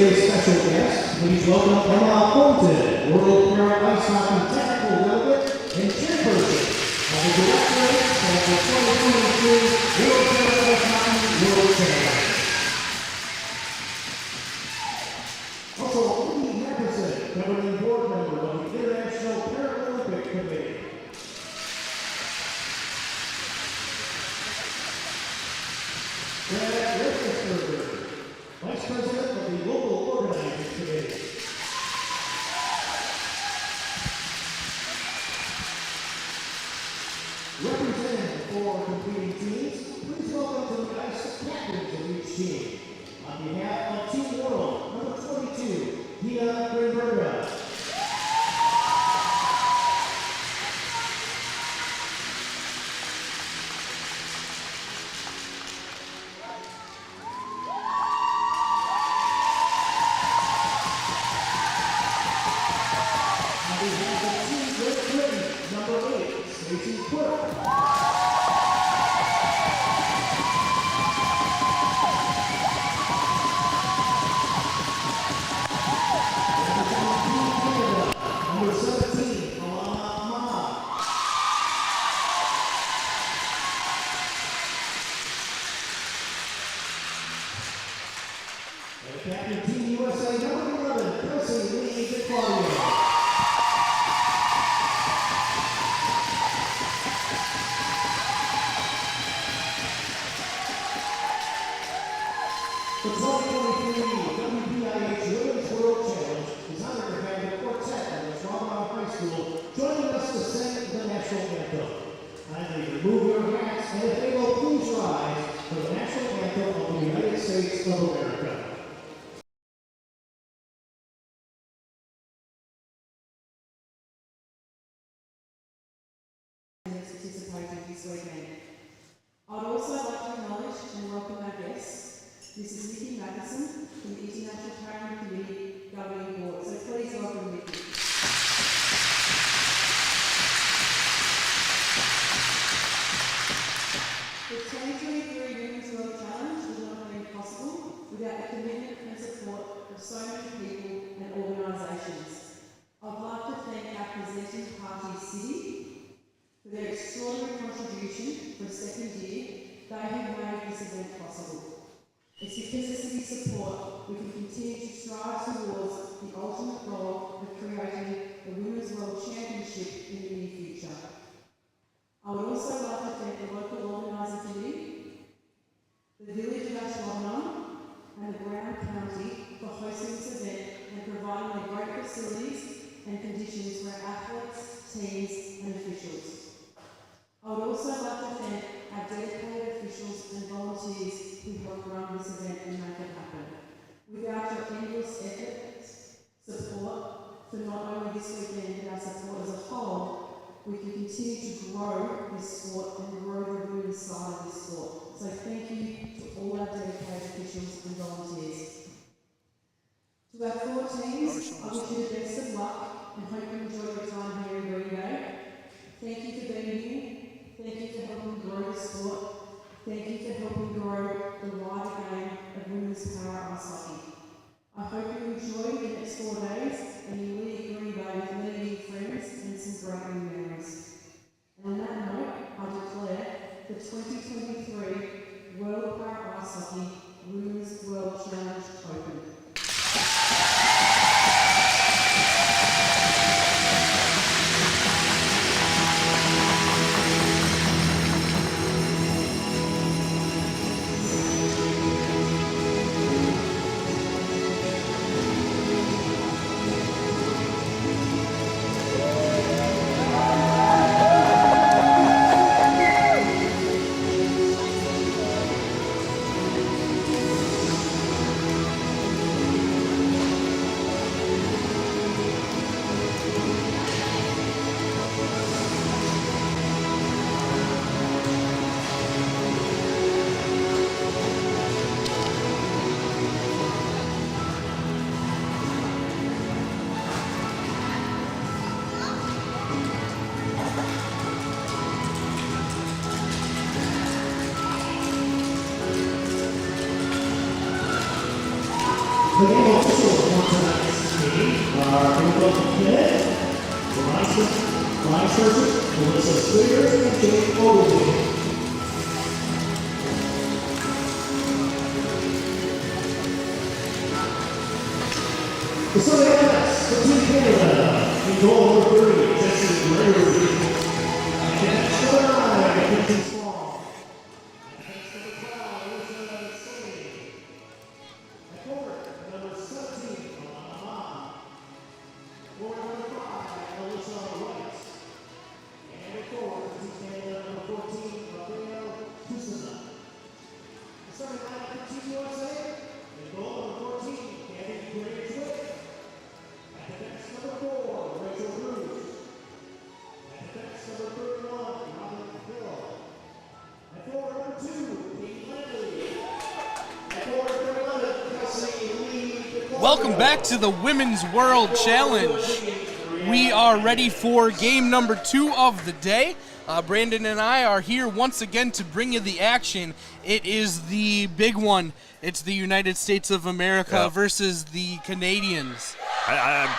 today's special guest, please welcome Emma Fulton, World Para Ice Hockey Technical Delegate and Chairperson of the Directorate of the 2023 World Para Ice Hockey World Championships. Also, Lee Matheson, governing board member of the International Paralympic Committee. Brad Rickesberger, Vice President of the Local Organizing Committee. Representing the four competing teams, please welcome to the ice captains of each team. On behalf of Team World, number 22, Pia Greenberger. Captain Team USA number 11, Kelsey Lee DeClaudio. The 2023 WPIH Women's World Challenge is honored to have the quartet of Toronto High School joining us to sing the national anthem. Kindly remove your hats and if they will please rise for the national anthem of the United States of America. Participating this weekend. I'd also like to acknowledge and welcome our guests, Mrs. Nikki Matheson from the International Paralympic Committee Governing Board. So please welcome Nikki. The 2023 Women's World Challenge would not have been possible without the commitment and support of so many people and organisations. I'd like to thank our presenting party City for their extraordinary contribution for a second year. They have made this event possible. It's because of City's support we can continue to strive towards the ultimate goal of creating a Women's World Championship in the near future. I would also like to thank the local organising committee, the Village of Ashwaubenon and the Brown County for hosting this event and providing the great facilities and conditions for our athletes, teams and officials. I would also like to thank our dedicated officials and volunteers who help run this event and make it happen. Without your endless efforts, support for not only this weekend but our support as a whole, we can continue to grow this sport and grow the women's side of this sport. So thank you to all our dedicated officials and volunteers. To our four teams, I wish you the best of luck and hope you enjoy your time here in Green Bay. Thank you for being here. Thank you for helping grow the sport. Thank you for helping grow the wider game of women's para ice hockey. I hope you enjoy the next 4 days and you leave Green Bay with many new friends and some great new memories. And on that note, I declare the 2023 World Para Ice Hockey Women's World Challenge open. game officials for tonight's game are Philadelphia Cadet, Bryce Hershey, Melissa Squeer, and Jake Ogilvie. The Sunday Cats for Team Canada, in goal number 3, Jesse Gregory. And Cadet number 9, Quinton Strong. And Cadet number 12, Elizabeth Slade. At forward, number 17, Alana Ma. Forward number 5, Alyssa White. And at forward, Team Canada, number 14, Rafael Kusana. The starting lineup for Team USA, in goal number 14, Gabby Gray-Twick. At defense number 4, Rachel Bruce. At defense number 31, Robin Hill. At forward number 2, Kate Ledley. At forward number 11, Kelsey Lee. Welcome back to the Women's World Challenge. We are ready for game number 2 of the day. Brandon and I are here once again to bring you the action. It is the big one. It's the United States of America versus the Canadians. I'm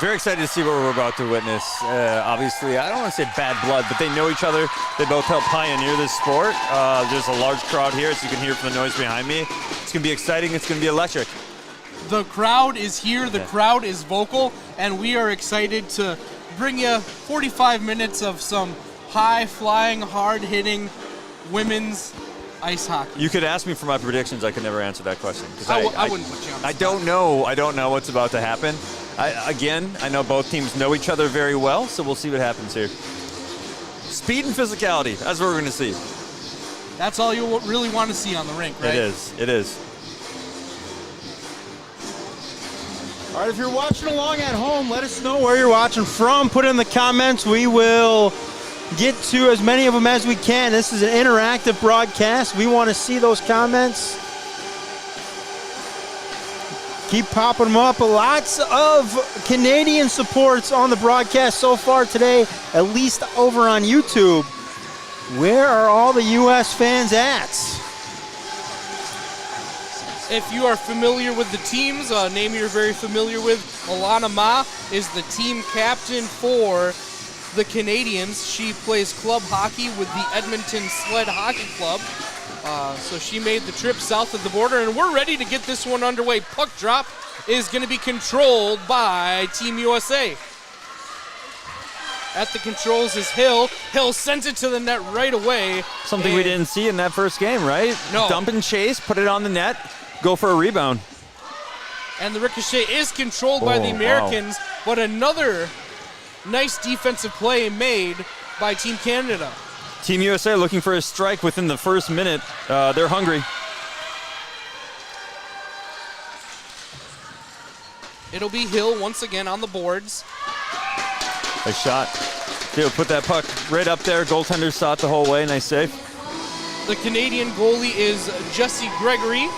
very excited to see what we're about to witness. Obviously, I don't want to say bad blood, but they know each other. They both helped pioneer this sport. There's a large crowd here, as you can hear from the noise behind me. It's going to be exciting. It's going to be electric. The crowd is here. The crowd is vocal, and we are excited to bring you 45 minutes of some high-flying, hard-hitting women's ice hockey. You could ask me for my predictions. I could never answer that question. I wouldn't put you on the I spot. don't know what's about to happen. I know both teams know each other very well, so we'll see what happens here. Speed and physicality, that's what we're going to see. That's all you really want to see on the rink, right? It is. All right, if you're watching along at home, let us know where you're watching from. Put it in the comments. We will get to as many of them as we can. This is an interactive broadcast. We want to see those comments. Keep popping them up. Lots of Canadian supports on the broadcast so far today, at least over on YouTube. Where are all the U.S. fans at? If you are familiar with the teams, a name you're very familiar with, Alana Ma is the team captain for the Canadians. She plays club hockey with the Edmonton Sled Hockey Club. So she made the trip south of the border, and we're ready to get this one underway. Puck drop is going to be controlled by Team USA. At the controls is Hill. Hill sends it to the net right away. Something we didn't see in that first game, right? No. Dump and chase, put it on the net, go for a rebound. And the ricochet is controlled by the Americans, but another nice defensive play made by Team Canada. Team USA looking for a strike within the first minute. They're hungry. It'll be Hill once again on the boards. A shot. They'll put that puck right up there. Goaltender saw it the whole way. Nice save. The Canadian goalie is Jessie Gregory.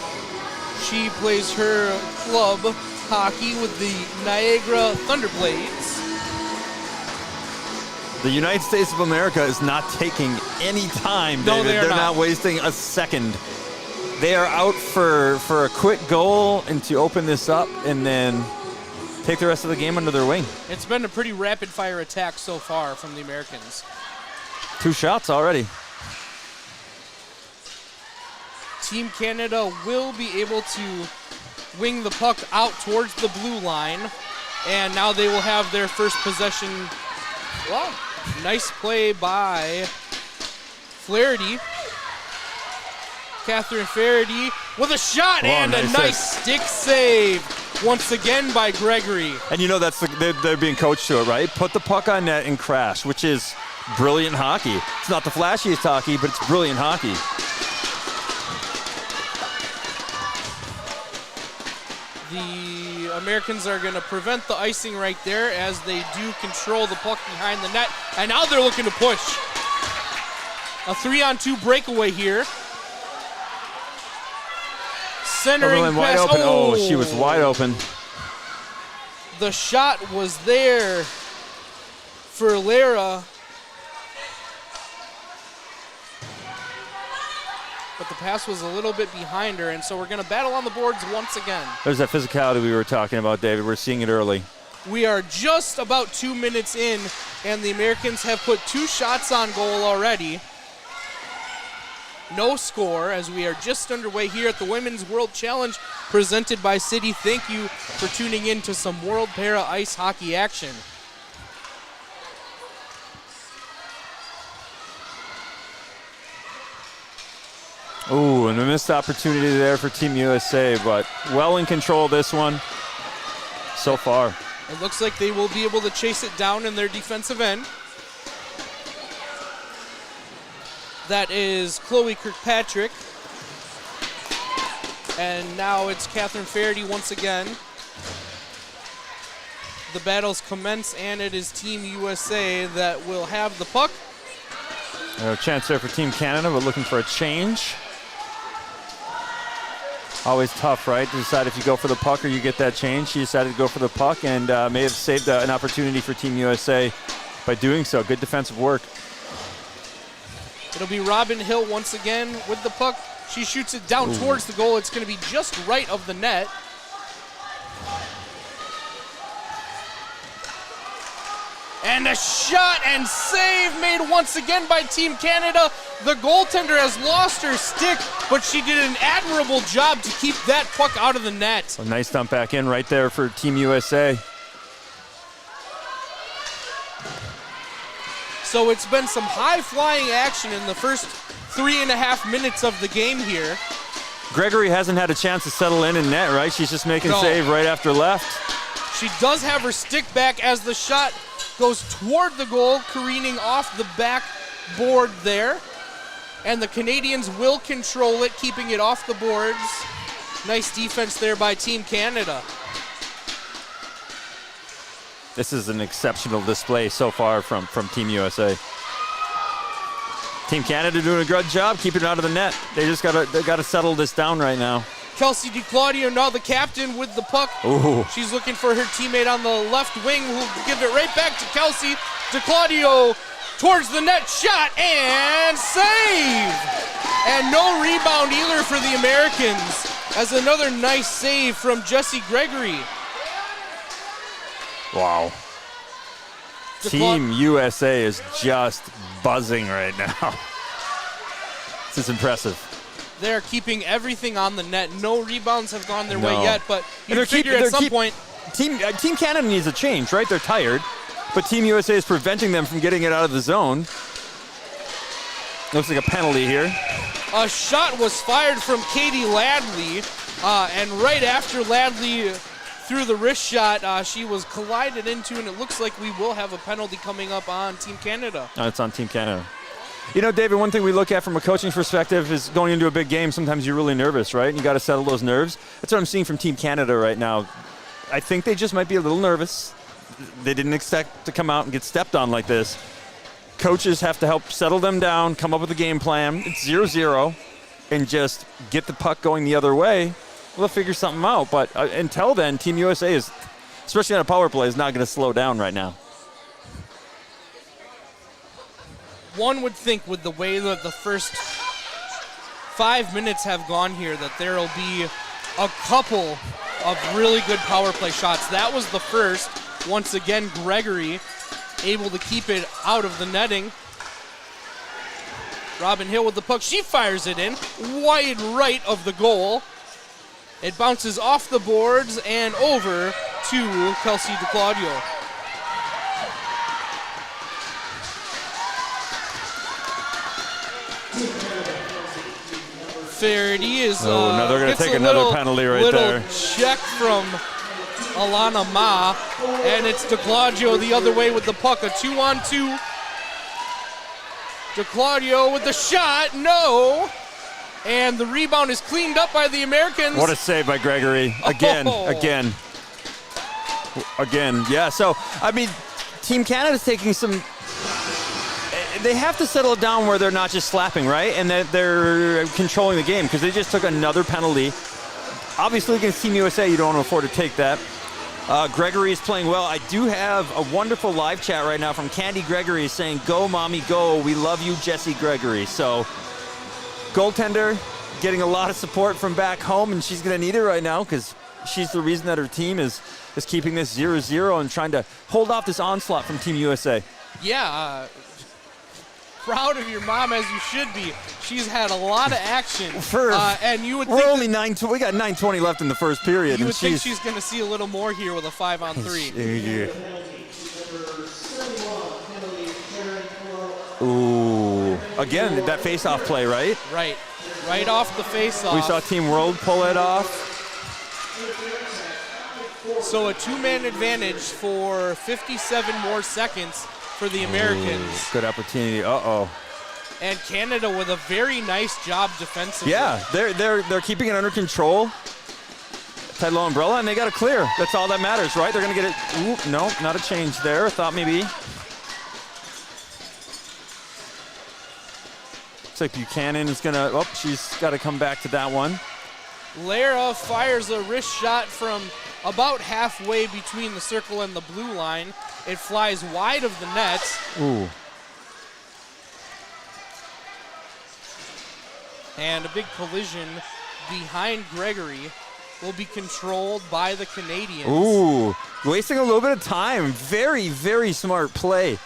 She plays her club hockey with the Niagara Thunderblades. The United States of America is not taking any time, David. No, they're not wasting a second. They are out for a quick goal and to open this up and then take the rest of the game under their wing. It's been a pretty rapid-fire attack so far from the Americans. 2 shots already. Team Canada will be able to wing the puck out towards the blue line, and now they will have their first possession. Wow, nice play by Flaherty. Catherine Flaherty with a shot and a nice stick save once again by Gregory. And you know they're being coached to it, right? Put the puck on net and crash, which is brilliant hockey. It's not the flashiest hockey, but it's brilliant hockey. The Americans are going to prevent the icing right there as they do control the puck behind the net. And now they're looking to push. A 3-on-2 breakaway here. Centering pass. Wide open. Oh, she was wide open. The shot was there for Lara. but the pass was a little bit behind her, and so we're going to battle on the boards once again. There's that physicality we were talking about, David. We're seeing it early. We are just about 2 minutes in, and the Americans have put 2 shots on goal already. No score as we are just underway here at the Women's World Challenge presented by Citi. Thank you for tuning in to some World Para Ice Hockey action. Ooh, and a missed opportunity there for Team USA, but well in control of this one so far. It looks like they will be able to chase it down in their defensive end. That is Chloe Kirkpatrick. And now it's Catherine Faraday once again. The battles commence, and it is Team USA that will have the puck. A chance there for Team Canada, but looking for a change. Always tough, right, to decide if you go for the puck or you get that change. She decided to go for the puck and may have saved an opportunity for Team USA by doing so. Good defensive work. It'll be Robin Hill once again with the puck. She shoots it down towards the goal. It's going to be just right of the net. And a shot and save made once again by Team Canada. The goaltender has lost her stick, but she did an admirable job to keep that puck out of the net. A nice dump back in right there for Team USA. So it's been some high-flying action in the first 3.5 minutes of the game here. Gregory hasn't had a chance to settle in net, right? She's just making save right after left. She does have her stick back as the shot goes toward the goal, careening off the backboard there. And the Canadians will control it, keeping it off the boards. Nice defense there by Team Canada. This is an exceptional display so far from Team USA. Team Canada doing a good job keeping it out of the net. They gotta settle this down right now. Kelsey DiClaudio, now the captain with the puck. Ooh. She's looking for her teammate on the left wing who'll give it right back to Kelsey. DiClaudio towards the net, shot and save! And no rebound either for the Americans as another nice save from Jessie Gregory. Wow. Team USA is just buzzing right now. This is impressive. They're keeping everything on the net. No rebounds have gone their way yet, but you figure at some point. Team Canada needs a change, right? They're tired, but Team USA is preventing them from getting it out of the zone. Looks like a penalty here. A shot was fired from Katie Ladley, and right after Ladley threw the wrist shot, she was collided into, and it looks like we will have a penalty coming up on Team Canada. It's on Team Canada. You know, David, one thing we look at from a coaching perspective is going into a big game, sometimes you're really nervous, right? And you got to settle those nerves. That's what I'm seeing from Team Canada right now. I think they just might be a little nervous. They didn't expect to come out and get stepped on like this. Coaches have to help settle them down, come up with a game plan. It's 0-0, and just get the puck going the other way. We'll figure something out. But until then, Team USA is, especially on a power play, is not going to slow down right now. One would think with the way that the first 5 minutes have gone here that there will be a couple of really good power play shots. That was the first. Once again, Gregory able to keep it out of the netting. Robin Hill with the puck. She fires it in wide right of the goal. It bounces off the boards and over to Kelsey DiClaudio. Faraday is now they're going to take another penalty right there. Check from Alana Ma, and it's DiClaudio the other way with the puck. A 2-on-2. DiClaudio with the shot, no. And the rebound is cleaned up by the Americans. What a save by Gregory. Again. Yeah, so, I mean, Team Canada's taking some... They have to settle it down where they're not just slapping, right? And that they're controlling the game because they just took another penalty. Obviously, against Team USA, you don't want to afford to take that. Gregory is playing well. I do have a wonderful live chat right now from Candy Gregory saying, "Go, mommy, go. We love you, Jessie Gregory." So goaltender getting a lot of support from back home, and she's going to need it right now because she's the reason that her team is keeping this 0-0 and trying to hold off this onslaught from Team USA. Yeah, proud of your mom as you should be. She's had a lot of action. And you would think we got 9:20 left in the first period. You and would think she's going to see a little more here with a 5-on-3. Ooh. Again, that face-off play, right? Right off the face-off. We saw Team World pull it off. So a 2-man advantage for 57 more seconds for the Americans. Ooh, good opportunity. Uh-oh. And Canada with a very nice job defensively. Yeah, they're keeping it under control. Tight low umbrella, and they got to clear. That's all that matters, right? They're going to get it. Ooh, no, not a change there. I thought maybe. Looks like Buchanan is going to. Oh, she's got to come back to that one. Lara fires a wrist shot from about halfway between the circle and the blue line. It flies wide of the net. Ooh. And a big collision behind Gregory will be controlled by the Canadians. Ooh, wasting a little bit of time. Very, very smart play.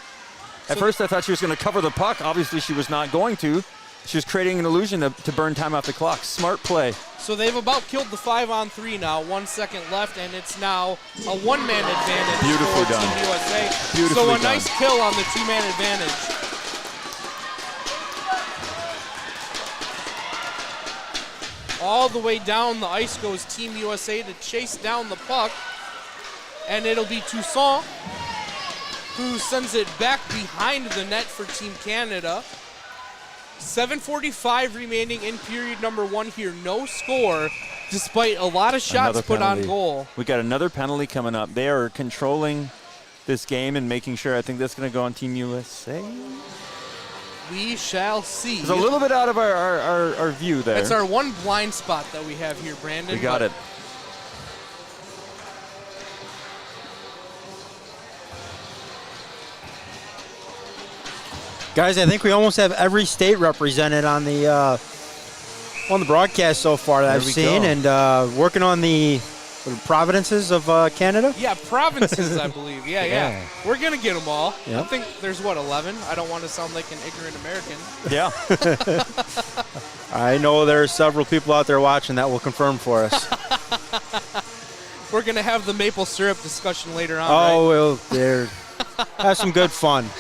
At first I thought she was going to cover the puck. Obviously she was not going to. She was creating an illusion to burn time off the clock. Smart play. So they've about killed the 5-on-3 now. 1 second left, and it's now a 1-man advantage Beautifully for done. Team USA. Beautifully so a done. nice kill on the 2-man advantage. All the way down the ice goes Team USA to chase down the puck, and it'll be Toussaint who sends it back behind the net for Team Canada. 7:45 remaining in period number 1 here. No score, despite a lot of shots Another put penalty. on goal. We got another penalty coming up. They are controlling this game and making sure. I think that's going to go on Team USA. We shall see. It's a little bit out of our view there. It's our one blind spot that we have here, Brandon. We got it. Guys, I think we almost have every state represented on the broadcast so far that There I've we seen, go. and working on the provinces of Canada. Yeah, provinces, I believe. Yeah. Yeah. We're going to get them all. Yep. I think there's, 11? I don't want to sound like an ignorant American. Yeah. I know there are several people out there watching that will confirm for us. We're going to have the maple syrup discussion later on, Oh, right? well, there. Have some good fun.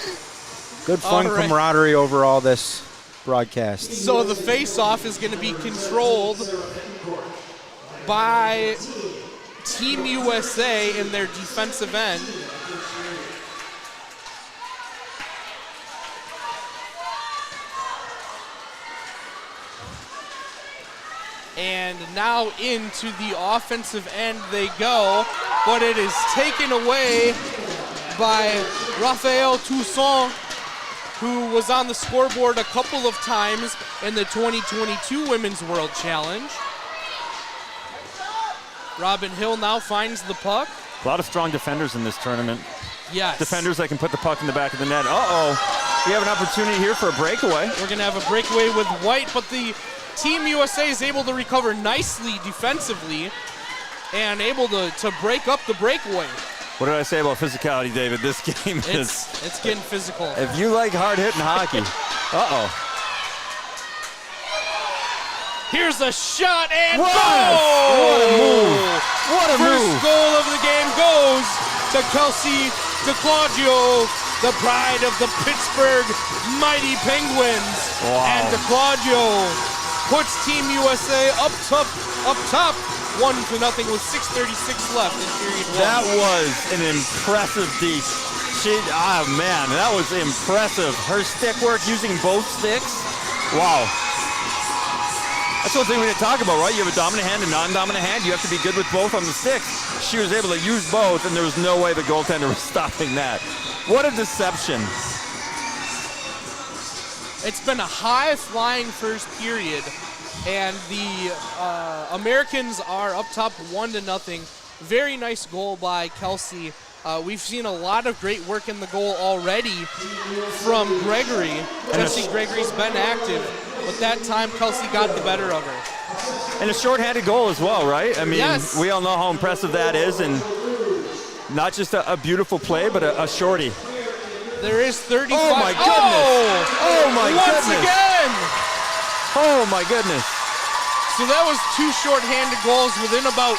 Good fun All right. camaraderie over all this broadcast. So the face-off is going to be controlled by Team USA in their defensive end. And now into the offensive end they go, but it is taken away by Raphael Toussaint, who was on the scoreboard a couple of times in the 2022 Women's World Challenge. Robin Hill now finds the puck. A lot of strong defenders in this tournament. Yes. Defenders that can put the puck in the back of the net. Uh-oh. We have an opportunity here for a breakaway. We're going to have a breakaway with White, but the Team USA is able to recover nicely defensively and able to break up the breakaway. What did I say about physicality, David? This game is... It's getting physical. If you like hard-hitting hockey. Uh-oh. Here's a shot and What? goal! What a move. What a First move. goal of the game goes to Kelsey DeClaudio, the pride of the Pittsburgh Mighty Penguins. Wow. And DeClaudio puts Team USA up top, 1-0 with 6:36 left in period 1. That was an impressive deep. Man, that was impressive. Her stick work using both sticks. Wow. That's one thing we didn't talk about, right? You have a dominant hand and non-dominant hand. You have to be good with both on the sticks. She was able to use both, and there was no way the goaltender was stopping that. What a deception. It's been a high-flying first period, and the Americans are up top 1-0. Very nice goal by Kelsey. We've seen a lot of great work in the goal already from Gregory. Jesse Gregory's been active. but that time Kelsey got the better of her. And a shorthanded goal as well, right? I mean, Yes. we all know how impressive that is, and not just a beautiful play, but a shorty. There is 35. Oh, my goodness. Oh, my Once goodness. again. Oh, my goodness. So that was 2 shorthanded goals within about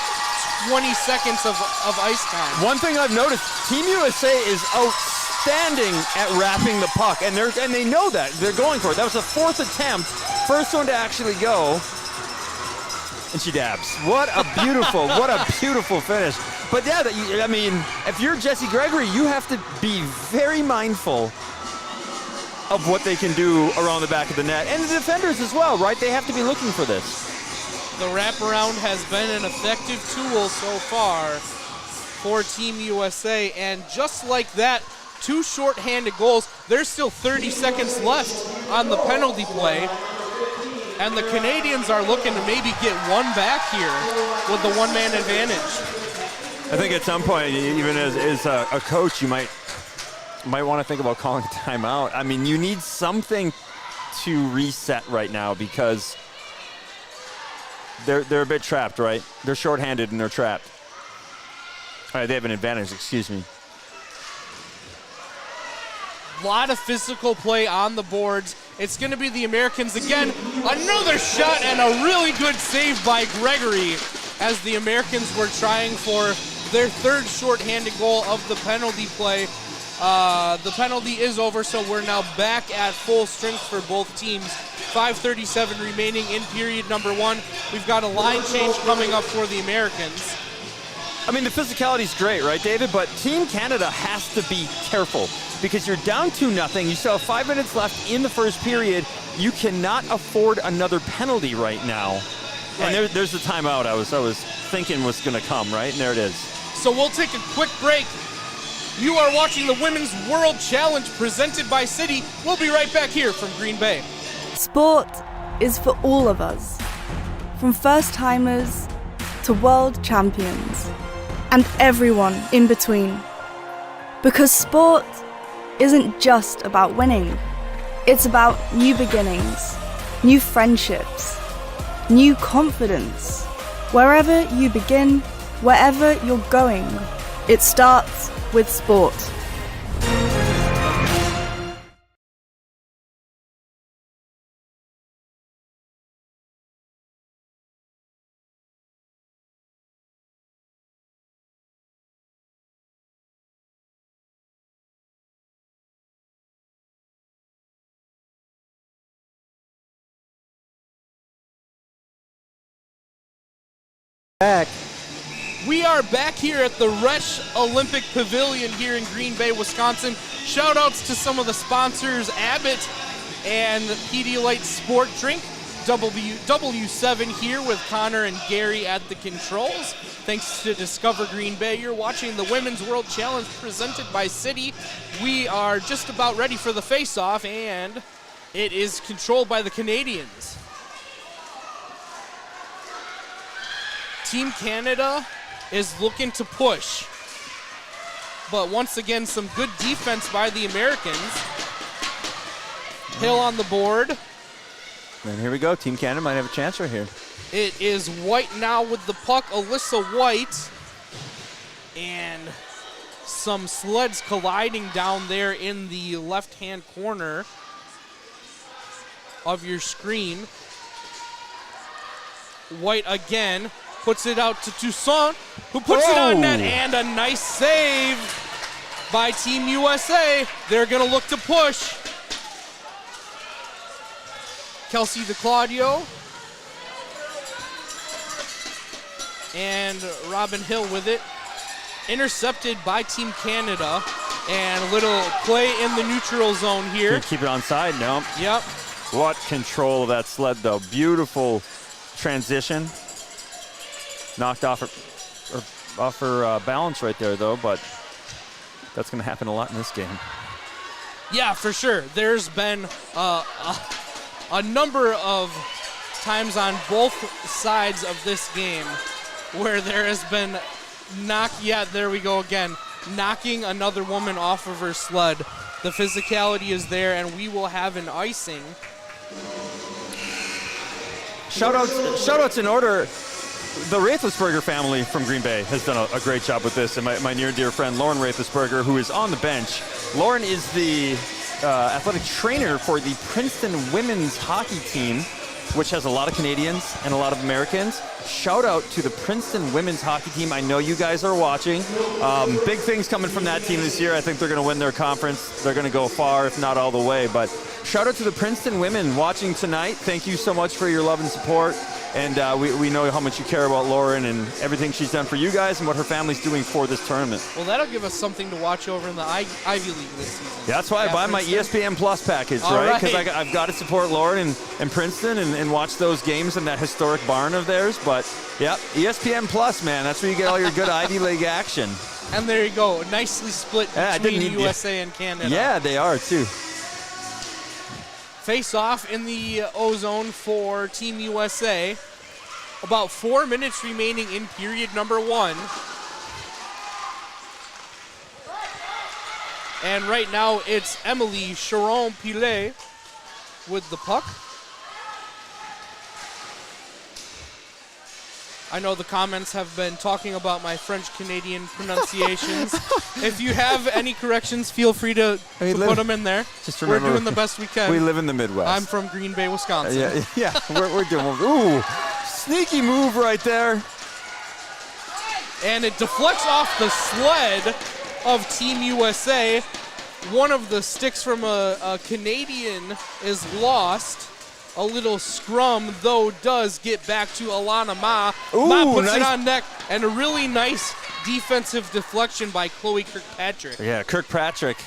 20 seconds of ice time. One thing I've noticed, Team USA is outstanding at wrapping the puck, and they know that. They're going for it. That was the 4th attempt, first one to actually go, and she dabs. What a beautiful finish. But yeah, I mean, if you're Jesse Gregory, you have to be very mindful of what they can do around the back of the net, and the defenders as well, right? They have to be looking for this. The wraparound has been an effective tool so far for Team USA, and just like that, 2 shorthanded goals. There's still 30 seconds left on the penalty play, and the Canadians are looking to maybe get one back here with the one-man advantage. I think at some point, even as a coach, you might want to think about calling a timeout. I mean, you need something to reset right now because they're a bit trapped, right? They're shorthanded and they're trapped. All right, they have an advantage, excuse me. A lot of physical play on the boards. It's going to be the Americans again. Another shot and a really good save by Gregory as the Americans were trying for their 3rd shorthanded goal of the penalty play. The penalty is over, so we're now back at full strength for both teams. 5:37 remaining in period number 1. We've got a line change coming up for the Americans. I mean, the physicality is great, right, David? But Team Canada has to be careful because you're down 2-0. You still have 5 minutes left in the first period. You cannot afford another penalty right now. Right. And there's the timeout I was thinking was going to come, right? And there it is. So we'll take a quick break. You are watching the Women's World Challenge presented by Citi. We'll be right back here from Green Bay. Sport is for all of us, from first-timers to world champions, and everyone in between. Because sport isn't just about winning, it's about new beginnings, new friendships, new confidence. Wherever you begin, wherever you're going, it starts with sport. Back. We are back here at the Resch Olympic Pavilion here in Green Bay, Wisconsin. Shout outs to some of the sponsors, Abbott and Pedialyte Sport Drink. W7 here with Connor and Gary at the controls. Thanks to Discover Green Bay. You're watching the Women's World Challenge presented by Citi. We are just about ready for the face-off, and it is controlled by the Canadians. Team Canada is looking to push. But once again, some good defense by the Americans. Hill on the board. And here we go. Team Canada might have a chance right here. It is White now with the puck. Alyssa White. And some sleds colliding down there in the left-hand corner of your screen. White again. Puts it out to Toussaint, who puts it on net, and a nice save by Team USA. They're going to look to push. Kelsey DeClaudio and Robin Hill with it. Intercepted by Team Canada, and a little play in the neutral zone here. Can't keep it on side, no. Yep. What control of that sled, though. Beautiful transition. Knocked off her balance right there, though, but that's going to happen a lot in this game. Yeah, for sure. There's been a number of times on both sides of this game where there has been there we go again, knocking another woman off of her sled. The physicality is there, and we will have an icing Shout-outs in order. The Raithlisberger family from Green Bay has done a great job with this, and my near dear friend Lauren Raithlisberger, who is on the bench. Lauren is the athletic trainer for the Princeton women's hockey team, which has a lot of Canadians and a lot of Americans. Shout out to the Princeton women's hockey team. I know you guys are watching. Big things coming from that team this year. I think they're going to win their conference. They're going to go far, if not all the way. But shout out to the Princeton women watching tonight. Thank you so much for your love and support. And we know how much you care about Lauren and everything she's done for you guys and what her family's doing for this tournament. Well, that'll give us something to watch over in the Ivy League this season. Yeah, that's why I buy my ESPN Plus package, right? Because I've got to support Lauren and Princeton and watch those games in that historic barn of theirs. But, yeah, ESPN Plus, man, that's where you get all your good Ivy League action. And there you go, nicely split between USA and Canada. Yeah, they are, too. Face off in the O-zone for Team USA. About 4 minutes remaining in period number 1. And right now it's Emily Charon-Pilet with the puck. I know the comments have been talking about my French-Canadian pronunciations. If you have any corrections, feel free to put them in there. Just remember, we're doing the best we can. We live in the Midwest. I'm from Green Bay, Wisconsin. Yeah, we're doing. Ooh, sneaky move right there. And it deflects off the sled of Team USA. One of the sticks from a Canadian is lost. A little scrum, though, does get back to Alana Ma. Ooh, Ma puts nice. it on net, and a really nice defensive deflection by Chloe Kirkpatrick. Yeah, Kirkpatrick.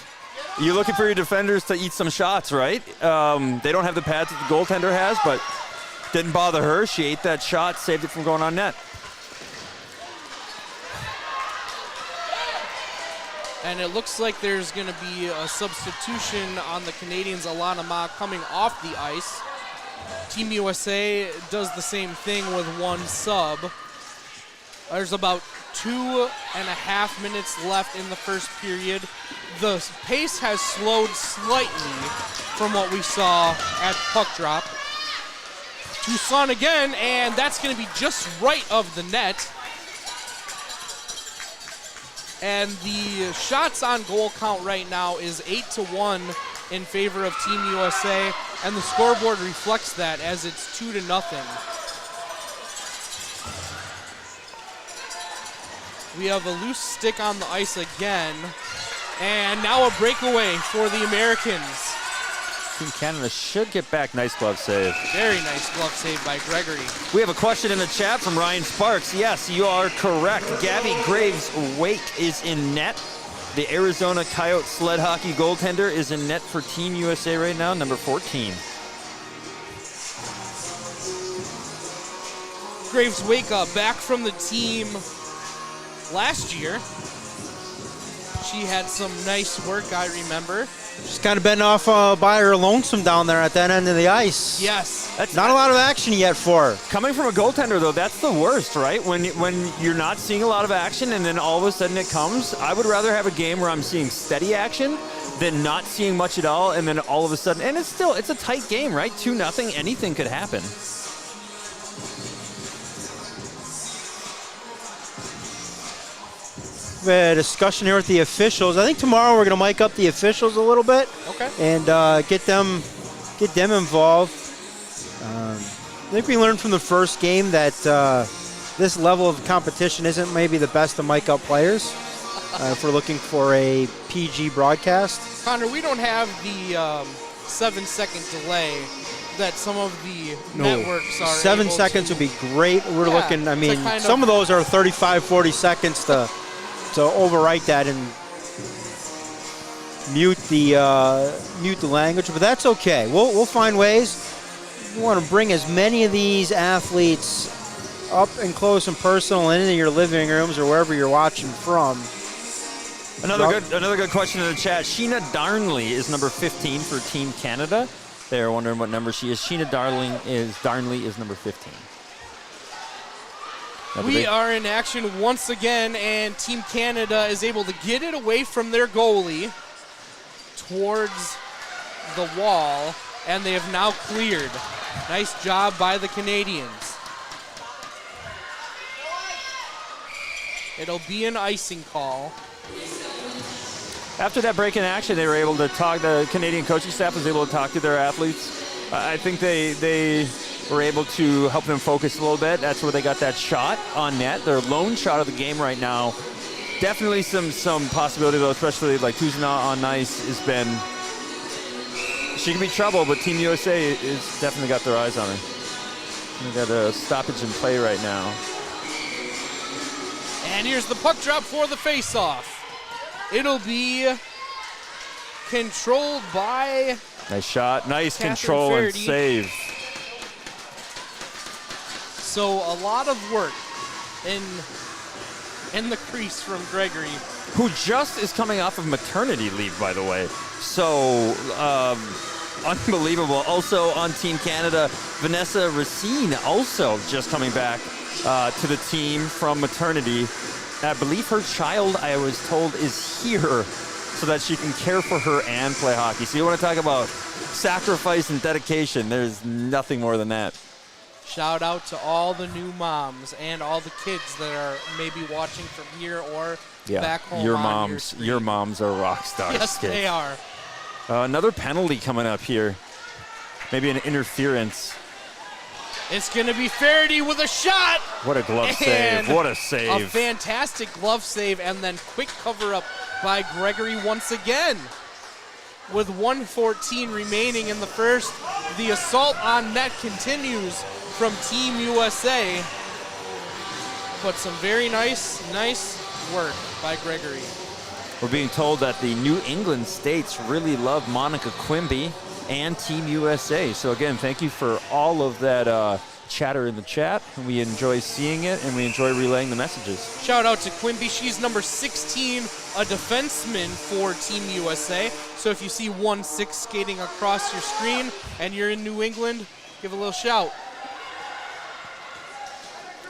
You're looking for your defenders to eat some shots, right? They don't have the pads that the goaltender has, but didn't bother her. She ate that shot, saved it from going on net. And it looks like there's going to be a substitution on the Canadians. Alana Ma coming off the ice. Team USA does the same thing with one sub. There's about 2.5 minutes left in the first period. The pace has slowed slightly from what we saw at puck drop. Toussaint again, and that's going to be just right of the net. And the shots on goal count right now is 8-1 in favor of Team USA, and the scoreboard reflects that as it's 2-0. We have a loose stick on the ice again, and now a breakaway for the Americans. Team Canada should get back. Nice glove save. Very nice glove save by Gregory. We have a question in the chat from Ryan Sparks. Yes, you are correct. Gabby Graves' weight is in net. The Arizona Coyote sled hockey goaltender is in net for Team USA right now, number 14. Graves Wake back from the team last year. She had some nice work, I remember. She's kind of been off by her lonesome down there at that end of the ice. Yes. That's not a lot of action yet for her. Coming from a goaltender, though, that's the worst, right? When you're not seeing a lot of action and then all of a sudden it comes, I would rather have a game where I'm seeing steady action than not seeing much at all and then all of a sudden, and it's a tight game, right? 2-0, anything could happen. We had a discussion here with the officials. I think tomorrow we're going to mic up the officials a little bit. Okay. And get them involved. I think we learned from the first game that this level of competition isn't maybe the best to mic up players if we're looking for a PG broadcast. Connor, we don't have the 7-second delay that some of the networks are 7 able seconds to. would be great. We're looking, I mean, some of those are 35, 40 seconds to overwrite that and mute the language, but that's okay. We'll find ways. We want to bring as many of these athletes up and close and personal into your living rooms or wherever you're watching from. Another good question in the chat. Sheena Darnley is number 15 for Team Canada. They're wondering what number she is. Sheena Darnley is number 15. We are in action once again, and Team Canada is able to get it away from their goalie towards the wall. and they have now cleared. Nice job by the Canadians. It'll be an icing call. After that break in action, they were able to talk, the Canadian coaching staff was able to talk to their athletes. I think they were able to help them focus a little bit. That's where they got that shot on net, their lone shot of the game right now. Definitely some possibility, though, especially like Tuzana on ice has been, she can be trouble, but Team USA is definitely got their eyes on her. They got a stoppage in play right now. And here's the puck drop for the face-off. It'll be controlled by... Nice shot, nice Catherine control Faraday. and save. So a lot of work in the crease from Gregory. Who just is coming off of maternity leave, by the way. So, unbelievable. Also on Team Canada, Vanessa Racine also just coming back to the team from maternity. I believe her child, I was told, is here so that she can care for her and play hockey. So you want to talk about sacrifice and dedication. There's nothing more than that. Shout out to all the new moms and all the kids that are maybe watching from here or back home. Your moms are rock stars. Yes, kids. they are. Another penalty coming up here. Maybe an interference. It's going to be Faraday with a shot. What a glove save. What a save. A fantastic glove save, and then quick cover-up by Gregory once again. With 1:14 remaining in the first, the assault on net continues from Team USA. But some very nice work by Gregory. We're being told that the New England states really love Monica Quimby and Team USA. So again, thank you for all of that chatter in the chat. We enjoy seeing it, and we enjoy relaying the messages. Shout out to Quimby. She's number 16, a defenseman for Team USA. So if you see 1-6 skating across your screen and you're in New England, give a little shout.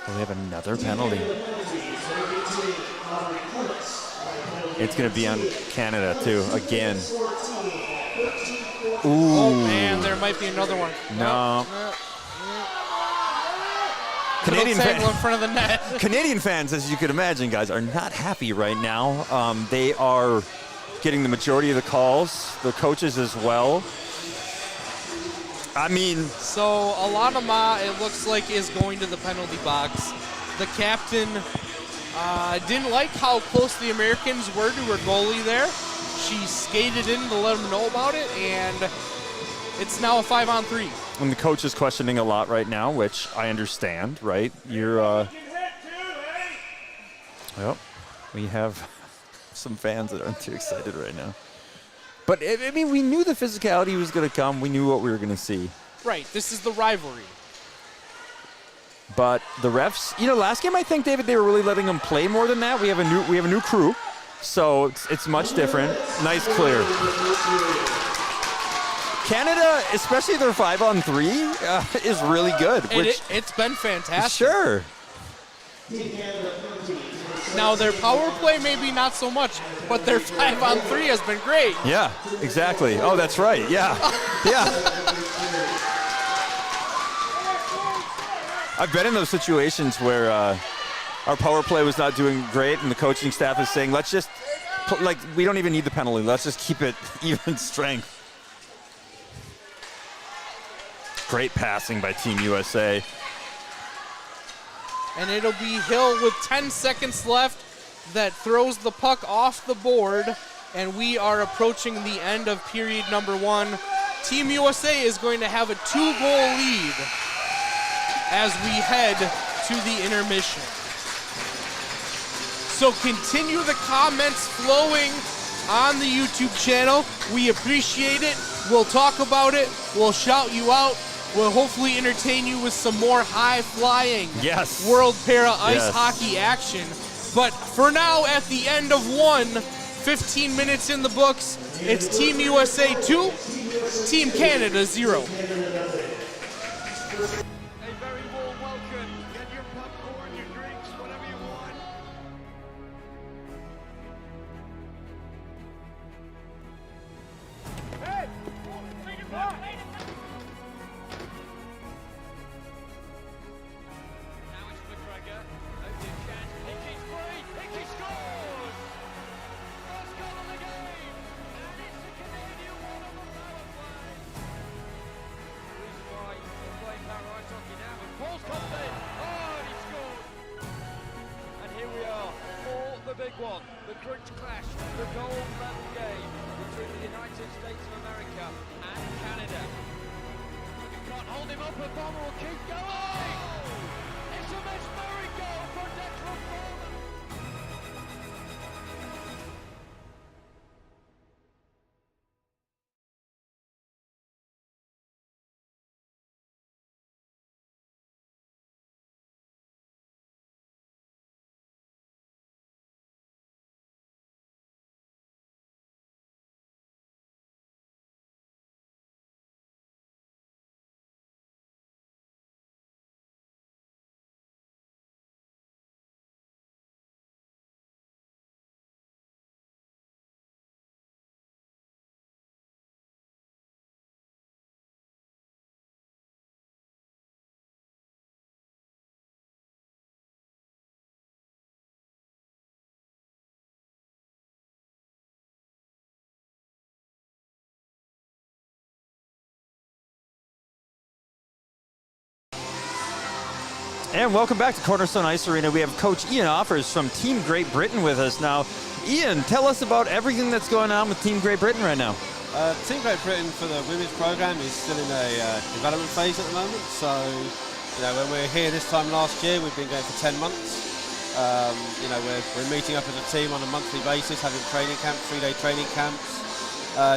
We have another penalty. It's going to be on Canada, too, again. Ooh. Oh, man, there might be another one. No. Canadian in front of the net. Canadian fans, as you can imagine, guys, are not happy right now. They are getting the majority of the calls, the coaches as well. I mean... So, Alana Ma, it looks like, is going to the penalty box. The captain didn't like how close the Americans were to her goalie there. She skated in to let them know about it, and it's now a 5-on-3. And the coach is questioning a lot right now, which I understand, right? You're, well, we have some fans that aren't too excited right now. But, I mean, we knew the physicality was going to come. We knew what we were going to see. Right, this is the rivalry. But the refs, last game I think, David, they were really letting them play more than that. We have a new crew, so it's much different. Nice clear. Canada, especially their 5-on-3, is really good. It's been fantastic. Sure. Now, their power play maybe not so much, but their 5-on-3 has been great. Yeah, exactly. Oh, that's right. Yeah. Yeah. I've been in those situations where our power play was not doing great, and the coaching staff is saying, let's just, we don't even need the penalty. Let's just keep it even strength. Great passing by Team USA. And it'll be Hill with 10 seconds left that throws the puck off the board, and we are approaching the end of period number 1. Team USA is going to have a 2-goal lead as we head to the intermission. So continue the comments flowing on the YouTube channel. We appreciate it. We'll talk about it. We'll shout you out. We'll hopefully entertain you with some more high-flying World Para Ice Hockey action. But for now, at the end of 15 minutes in the books, it's Team USA 2, Team Canada 0. A very warm welcome. Get your popcorn, your drinks, whatever you want. Hey! Take it back! big one, the crunch clash, the gold medal game between the United States of America and Canada. You can't hold him up, and Bomber will keep going! It's a mesmeric goal for Declan Bomber! And welcome back to Cornerstone Ice Arena. We have Coach Ian Offers from Team Great Britain with us now. Ian, tell us about everything that's going on with Team Great Britain right now. Team Great Britain for the women's program is still in a development phase at the moment. So, when we were here this time last year, we've been going for 10 months. We're meeting up as a team on a monthly basis, having training camps, 3-day training camps,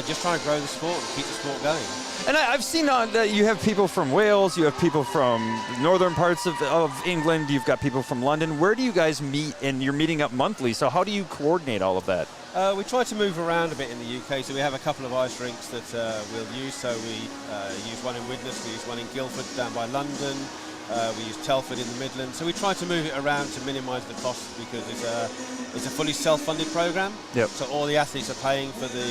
just trying to grow the sport and keep the sport going. And I've seen that you have people from Wales, you have people from northern parts of England, you've got people from London. Where do you guys meet? And you're meeting up monthly, so how do you coordinate all of that? We try to move around a bit in the UK, so we have a couple of ice rinks that we'll use. So we use one in Widnes, we use one in Guildford down by London, we use Telford in the Midlands. So we try to move it around to minimise the costs because it's a fully self-funded programme. Yep. So all the athletes are paying for the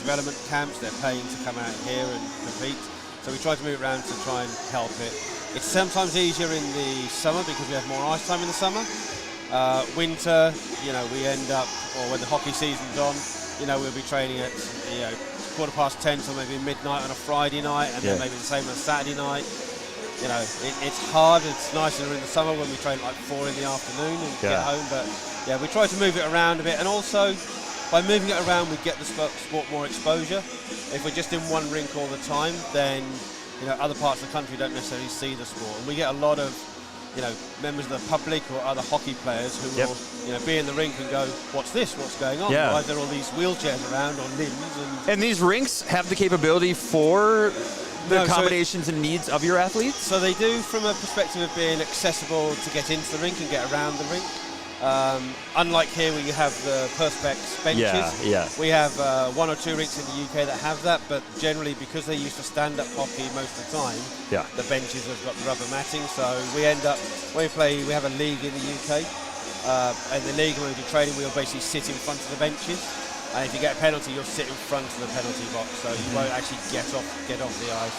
development camps, they're paying to come out here and compete. So we try to move it around to try and help it. It's sometimes easier in the summer because we have more ice time in the summer. Winter, we end up, or when the hockey season's on, we'll be training at 10:15 till maybe midnight on a Friday night, and then maybe the same on a Saturday night. It's hard. It's nicer in the summer when we train at like 4 in the afternoon and get home. But we try to move it around a bit, and also by moving it around, we get the sport more exposure. If we're just in one rink all the time, then other parts of the country don't necessarily see the sport, and we get a lot of members of the public or other hockey players who will be in the rink and go, "What's this? What's going on? Why are there all these wheelchairs around on limbs?" And these rinks have the capability for the accommodations and needs of your athletes? So they do, from a perspective of being accessible to get into the rink and get around the rink. Unlike here where you have the Perspex benches, we have 1 or 2 rinks in the UK that have that, but generally because they're used to stand-up hockey most of the time, the benches have got the rubber matting, so we end up, when we have a league in the UK, and the league, when we do training, we'll basically sit in front of the benches, and if you get a penalty, you'll sit in front of the penalty box, so you won't actually get off the ice.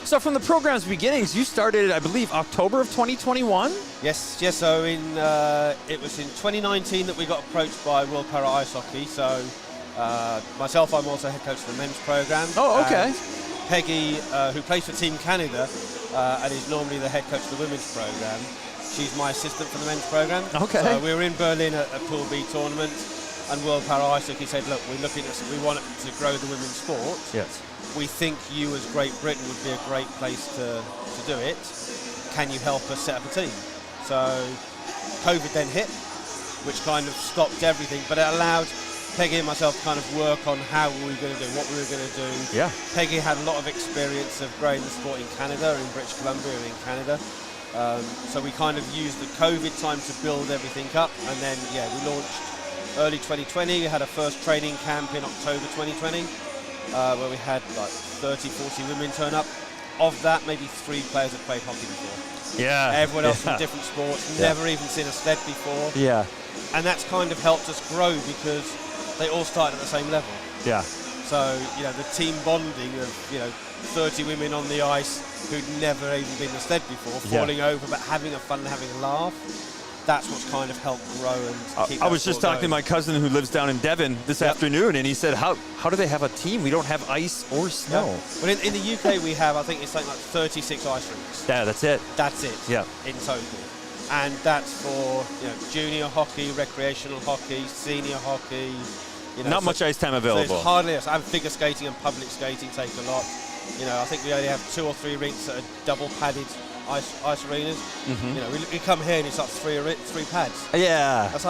So from the program's beginnings, you started, I believe, October of 2021? Yes. So it was in 2019 that we got approached by World Para Ice Hockey. So myself, I'm also head coach of the men's program. Oh, okay. And Peggy, who plays for Team Canada and is normally the head coach of the women's program, she's my assistant for the men's program. Okay. So we were in Berlin at a Pool B tournament, and World Para Ice Hockey said, "Look, we want to grow the women's sport. Yes. We think you as Great Britain would be a great place to do it. Can you help us set up a team?" So COVID then hit, which kind of stopped everything, but it allowed Peggy and myself to kind of work on how we were going to do, what we were going to do. Yeah. Peggy had a lot of experience of growing the sport in Canada, in British Columbia and in Canada. So we kind of used the COVID time to build everything up, and then, we launched early 2020. We had a first training camp in October 2020. Where we had like 30, 40 women turn up. Of that, maybe 3 players had played hockey before. Yeah. Everyone else from different sports, never even seen a sled before. Yeah. And that's kind of helped us grow because they all started at the same level. Yeah. So, the team bonding of, 30 women on the ice who'd never even been in a sled before, falling over, but having a fun and having a laugh. That's what's kind of helped grow and keep I was just talking to my cousin who lives down in Devon this afternoon, and he said, how do they have a team? We don't have ice or snow. Yeah. Well, in the UK we have, I think it's like 36 ice rinks. Yeah, that's it. That's it. Yeah. In total. and that's for junior hockey, recreational hockey, senior hockey. Not much ice time So available. it's hardly us. And figure skating and public skating take a lot. I think we only have 2 or 3 rinks that are double padded ice arenas. We come here and it's like three pads. Yeah. That's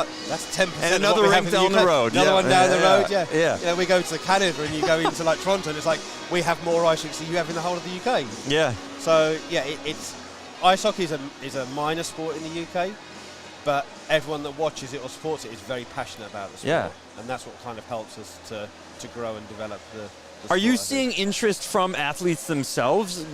10%. And of another what we rink have in down UK. the road. Another one down the road. Yeah. We go to Canada and you go into like Toronto and it's like we have more ice rinks than you have in the whole of the UK. Yeah. So it's ice hockey is a minor sport in the UK, but everyone that watches it or supports it is very passionate about the sport. Yeah. And that's what kind of helps us to grow and develop the Are you sport, I seeing interest from athletes themselves,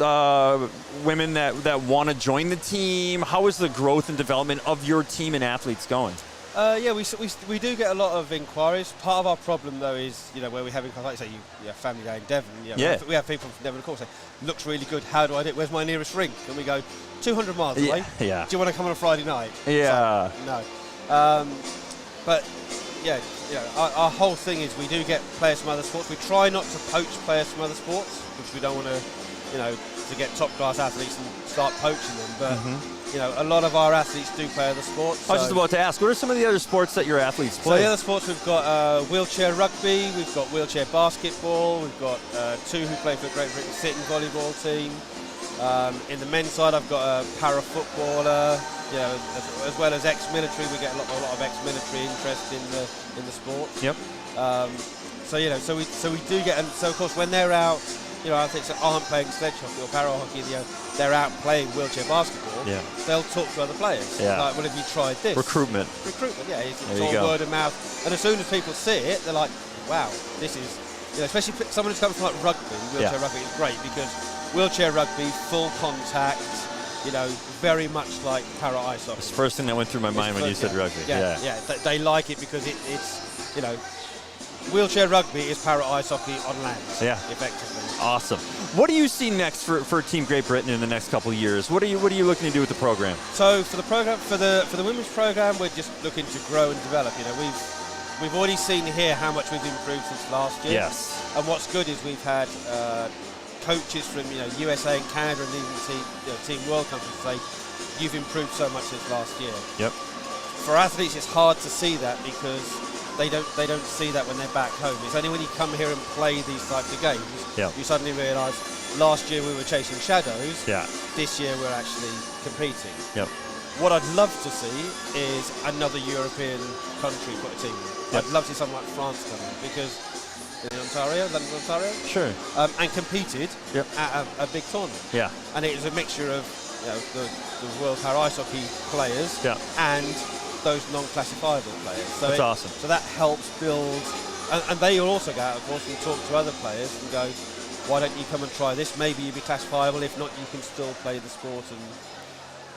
women that want to join the team? How is the growth and development of your team and athletes going? We do get a lot of inquiries. Part of our problem, though, is where we have, like say, you have family down in Devon. We have people from Devon, of course, say, looks really good. How do I do it? Where's my nearest rink? And we go 200 miles away. Yeah. Do you want to come on a Friday night? Yeah. No. But our whole thing is we do get players from other sports. We try not to poach players from other sports, which we don't want to get top class athletes and start poaching them. But a lot of our athletes do play other sports. I was just about to ask, what are some of the other sports that your athletes play? So the other sports, we've got wheelchair rugby, we've got wheelchair basketball, we've got 2 who play for Great Britain sitting volleyball team. In the men's side, I've got a para footballer. As well as ex-military, we get a lot of ex-military interest in the sport. Yep. So we do get, and so of course when they're out, athletes that aren't playing sledge hockey or para hockey, they're out playing wheelchair basketball. Yeah. They'll talk to other players. Yeah. Like, well, have you tried this? Recruitment. Yeah. It's There you all go. word of mouth, and as soon as people see it, they're like, wow, this is, especially someone who's coming from like rugby. Wheelchair rugby is great because wheelchair rugby, full contact. Very much like para ice hockey. It's the first thing that went through my mind when you said rugby. Yeah. They like it because it's wheelchair rugby is para ice hockey on land. Yeah. Effectively. Awesome. What do you see next for Team Great Britain in the next couple of years? What are you looking to do with the program? So for the program, for the women's program, we're just looking to grow and develop. We've already seen here how much we've improved since last year. Yes. And what's good is we've had coaches from USA and Canada and even Team World countries say you've improved so much since last year. Yep. For athletes, it's hard to see that because they don't see that when they're back home. It's only when you come here and play these types of games you suddenly realise last year we were chasing shadows. Yeah. This year we're actually competing. Yep. What I'd love to see is another European country put a team in. Yep. I'd love to see someone like France come in because in London, Ontario, Sure. and competed at a big tournament. Yeah. And it was a mixture of the World Para Ice Hockey players and those non-classifiable players. So That's awesome. So that helps build, and they will also go out, of course, and talk to other players and go, why don't you come and try this? Maybe you'll be classifiable. If not, you can still play the sport.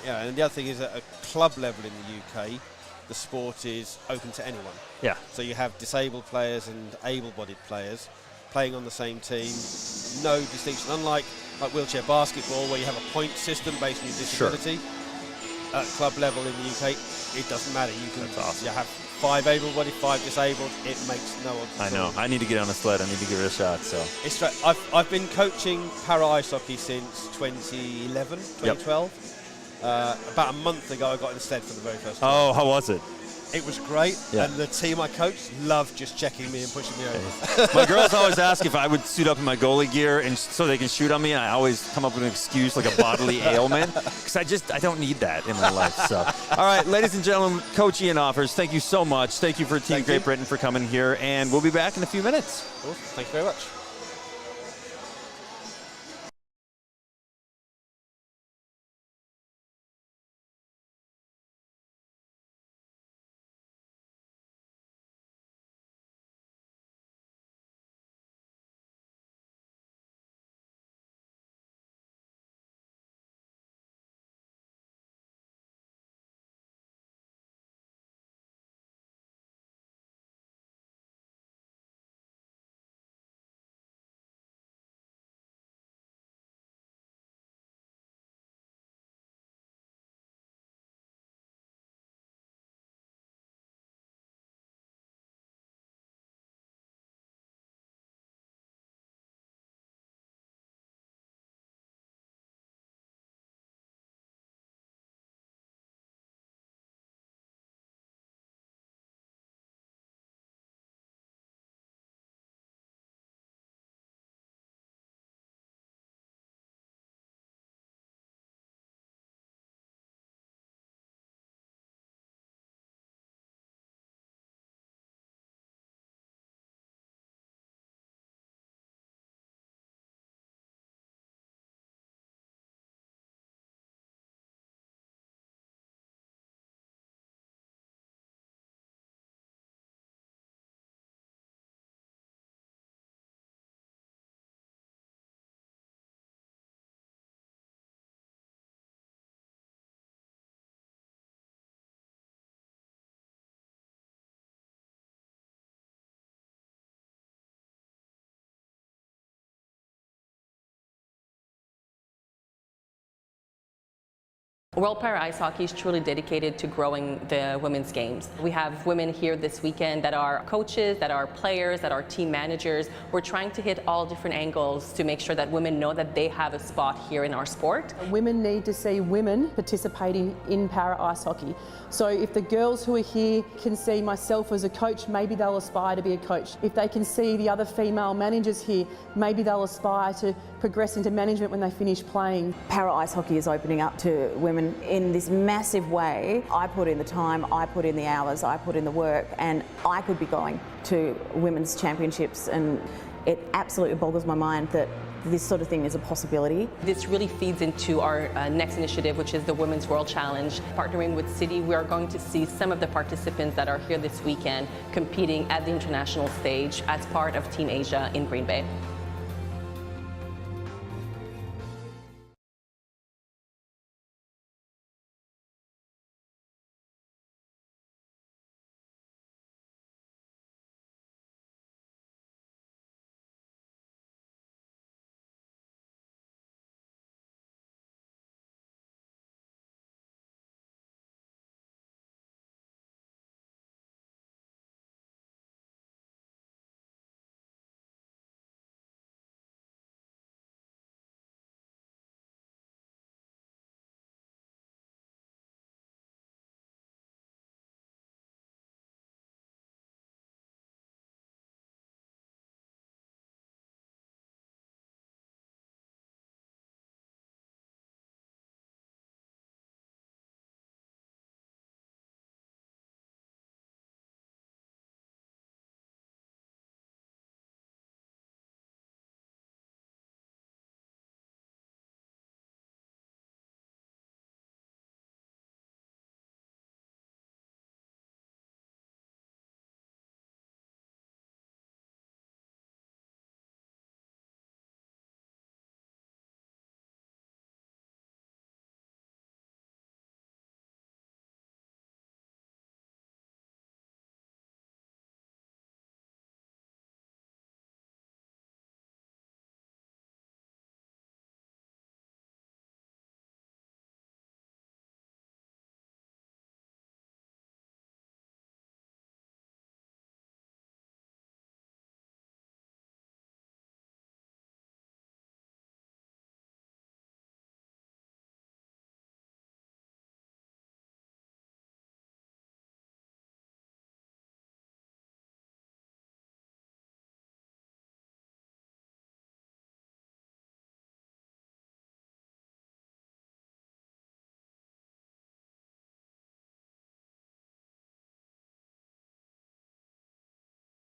And the other thing is at a club level in the UK, the sport is open to anyone. Yeah. So you have disabled players and able-bodied players playing on the same team, no distinction. Unlike wheelchair basketball, where you have a point system based on your disability. Sure. At club level in the UK, it doesn't matter. You can you have 5 able-bodied, 5 disabled. It makes no odds. I know. I need to get on a sled. I need to give it a shot. So it's I've been coaching para ice hockey since 2011, 2012. About a month ago, I got in the sled for the very first time. Oh, how was it? It was great, and the team I coached loved just checking me and pushing me over. My girls always ask if I would suit up in my goalie gear and so they can shoot on me. And I always come up with an excuse like a bodily ailment because I don't need that in my life. So, all right, ladies and gentlemen, Coach Ian Offers, thank you so much. Thank you for Team Great Britain for coming here, and we'll be back in a few minutes. Awesome. Thank you very much. World Para Ice Hockey is truly dedicated to growing the women's games. We have women here this weekend that are coaches, that are players, that are team managers. We're trying to hit all different angles to make sure that women know that they have a spot here in our sport. Women need to see women participating in para ice hockey. So if the girls who are here can see myself as a coach, maybe they'll aspire to be a coach. If they can see the other female managers here, maybe they'll aspire to progress into management when they finish playing. Para ice hockey is opening up to women in this massive way. I put in the time, I put in the hours, I put in the work, and I could be going to women's championships, and it absolutely boggles my mind that this sort of thing is a possibility. This really feeds into our next initiative, which is the Women's World Challenge. Partnering with City, we are going to see some of the participants that are here this weekend competing at the international stage as part of Team Asia in Green Bay.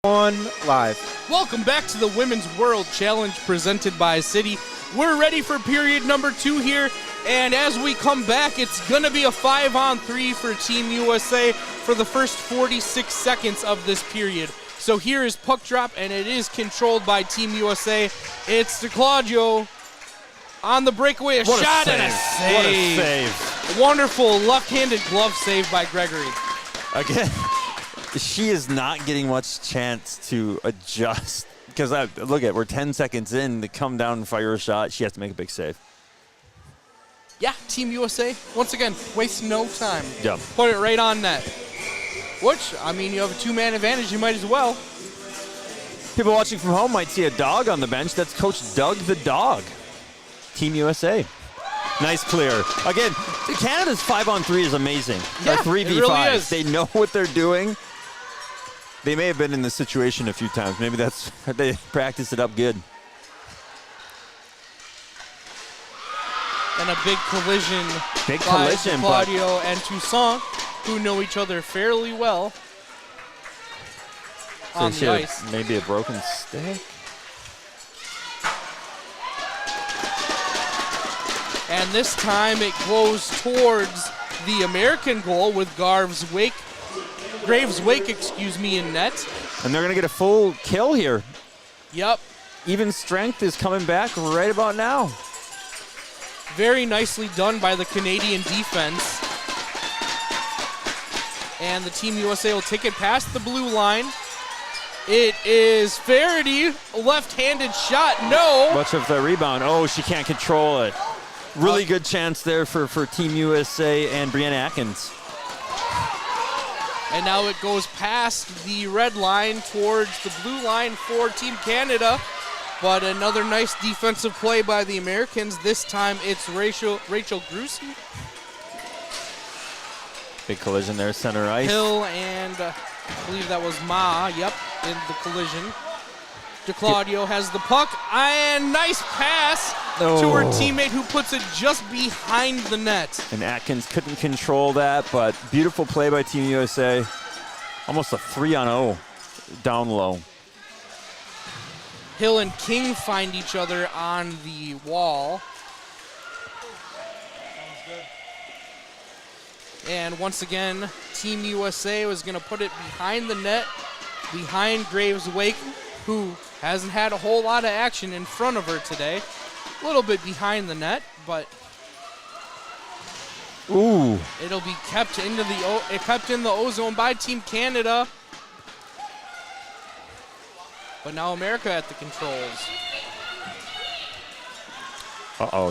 On live. Welcome back to the Women's World Challenge presented by City. We're ready for period number 2 here, and as we come back, it's going to be a 5-on-3 for Team USA for the first 46 seconds of this period. So here is puck drop, and it is controlled by Team USA. It's DeClaudio on the breakaway, a shot and a save. What a save. Wonderful left-handed glove save by Gregory. Again, she is not getting much chance to adjust because look at, we're 10 seconds in to come down and fire a shot. She has to make a big save. Yeah, Team USA, once again, wasting no time. Yeah. Put it right on net. Which, I mean, you have a 2-man advantage, you might as well. People watching from home might see a dog on the bench. That's Coach Doug the Dog. Team USA. Nice clear. Again, Canada's 5-on-3 is amazing. Yeah, 3v5. it really is. They know what they're doing. They may have been in this situation a few times. Maybe that's they practiced it up good. And a big collision. Big by collision, Claudio and Toussaint, who know each other fairly well on the ice. Maybe a broken stick. And this time it goes towards the American goal with Graves Wake, in net. And they're going to get a full kill here. Yep. Even strength is coming back right about now. Very nicely done by the Canadian defense. And the Team USA will take it past the blue line. It is Faraday, left-handed shot, no. Watch of the rebound. Oh, she can't control it. Really good chance there for Team USA and Brianna Atkins. And now it goes past the red line towards the blue line for Team Canada. But another nice defensive play by the Americans. This time it's Rachel Grucy. Big collision there, center ice. Hill and I believe that was Ma, yep, in the collision. DeClaudio has the puck, and nice pass to her teammate who puts it just behind the net. And Atkins couldn't control that, but beautiful play by Team USA. Almost a 3-on-0 down low. Hill and King find each other on the wall. And once again, Team USA was going to put it behind the net, behind Graves Wake, who hasn't had a whole lot of action in front of her today. A little bit behind the net, but it'll be kept in the O zone by Team Canada. But now America at the controls.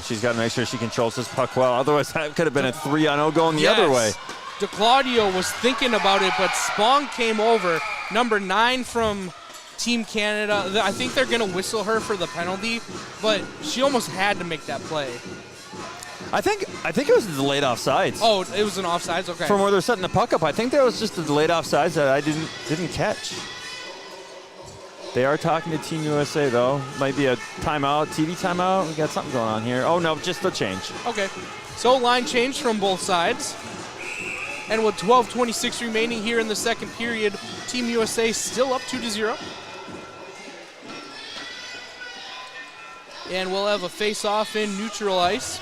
She's got to make sure she controls this puck well. Otherwise, that could have been a 3-on-0 going the other way. DeClaudio was thinking about it, but Spong came over. Number 9 from Team Canada. I think they're going to whistle her for the penalty, but she almost had to make that play. I think it was a delayed offsides. Oh, it was an offsides? Okay. From where they're setting the puck up, I think that was just a delayed offsides that I didn't catch. They are talking to Team USA, though. Might be a timeout, TV timeout. We got something going on here. Oh, no, just a change. Okay. So line change from both sides. And with 12:26 remaining here in the second period, Team USA still up 2-0. And we'll have a face-off in neutral ice.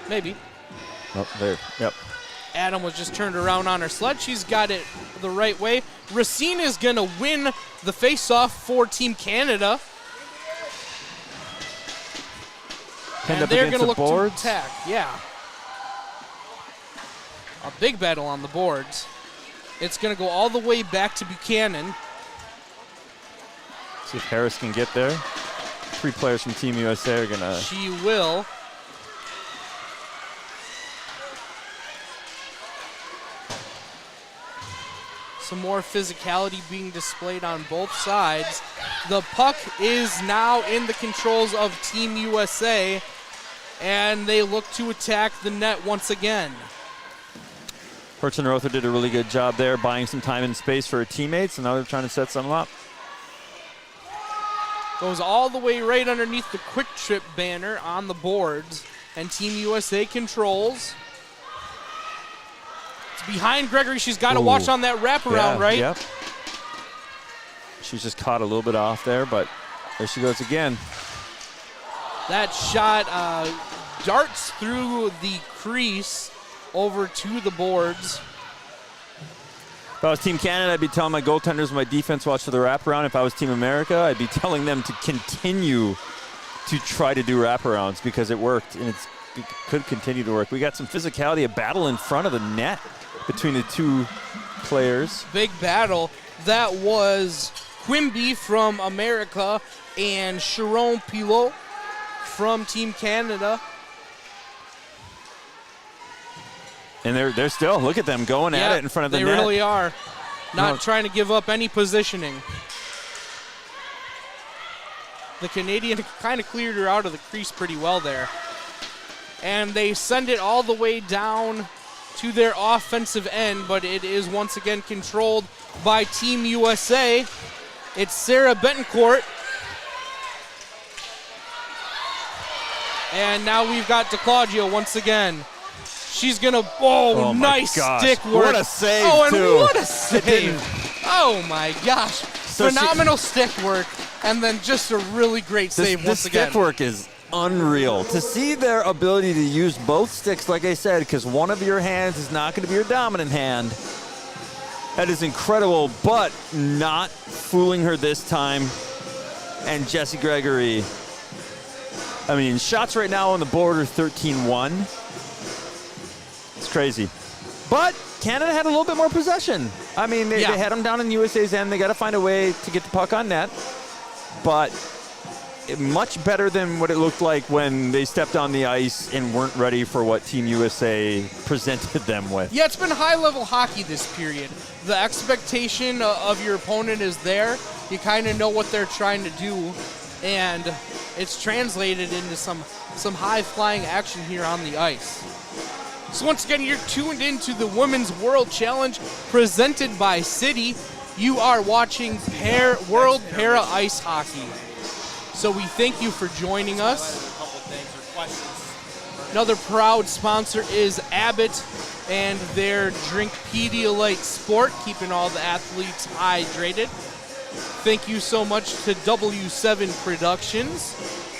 Maybe. Oh, there. Yep. Adam was just turned around on her sled. She's got it the right way. Racine is going to win the face-off for Team Canada. And they're going to look to attack. Yeah. A big battle on the boards. It's going to go all the way back to Buchanan. See if Harris can get there. 3 players from Team USA are going to... She will. Some more physicality being displayed on both sides. The puck is now in the controls of Team USA, and they look to attack the net once again. Herzenrother did a really good job there, buying some time and space for her teammates, and now they're trying to set something up. Goes all the way right underneath the Quick Trip banner on the boards, and Team USA controls. It's behind Gregory. She's got to watch on that wraparound, right? Yep. She's just caught a little bit off there, but there she goes again. That shot darts through the crease over to the boards. If I was Team Canada, I'd be telling my goaltenders, my defense, watch for the wraparound. If I was Team America, I'd be telling them to continue to try to do wraparounds because it worked, and it could continue to work. We got some physicality, a battle in front of the net between the 2 players. Big battle. That was Quimby from America and Sharon Pilot from Team Canada. And they're still, look at them going at it in front of the net. They really are. Not trying to give up any positioning. The Canadian kind of cleared her out of the crease pretty well there. And they send it all the way down to their offensive end, but it is once again controlled by Team USA. It's Sarah Betancourt. And now we've got DeClaudio once again. She's going to, nice stick work. What a save, and what a save. Oh, my gosh. So phenomenal stick work, and then just a really great save once again. This stick work is unreal. To see their ability to use both sticks, like I said, because one of your hands is not going to be your dominant hand. That is incredible, but not fooling her this time. And Jessie Gregory, I mean, shots right now on the board are 13-1. It's crazy. But Canada had a little bit more possession. I mean, they had them down in USA's end. They got to find a way to get the puck on net. But much better than what it looked like when they stepped on the ice and weren't ready for what Team USA presented them with. Yeah, it's been high-level hockey this period. The expectation of your opponent is there. You kind of know what they're trying to do, and it's translated into some high-flying action here on the ice. So once again, you're tuned into the Women's World Challenge presented by City. You are watching World Para Ice Hockey. So we thank you for joining us. Another proud sponsor is Abbott and their drink Pedialyte Sport, keeping all the athletes hydrated. Thank you so much to W7 Productions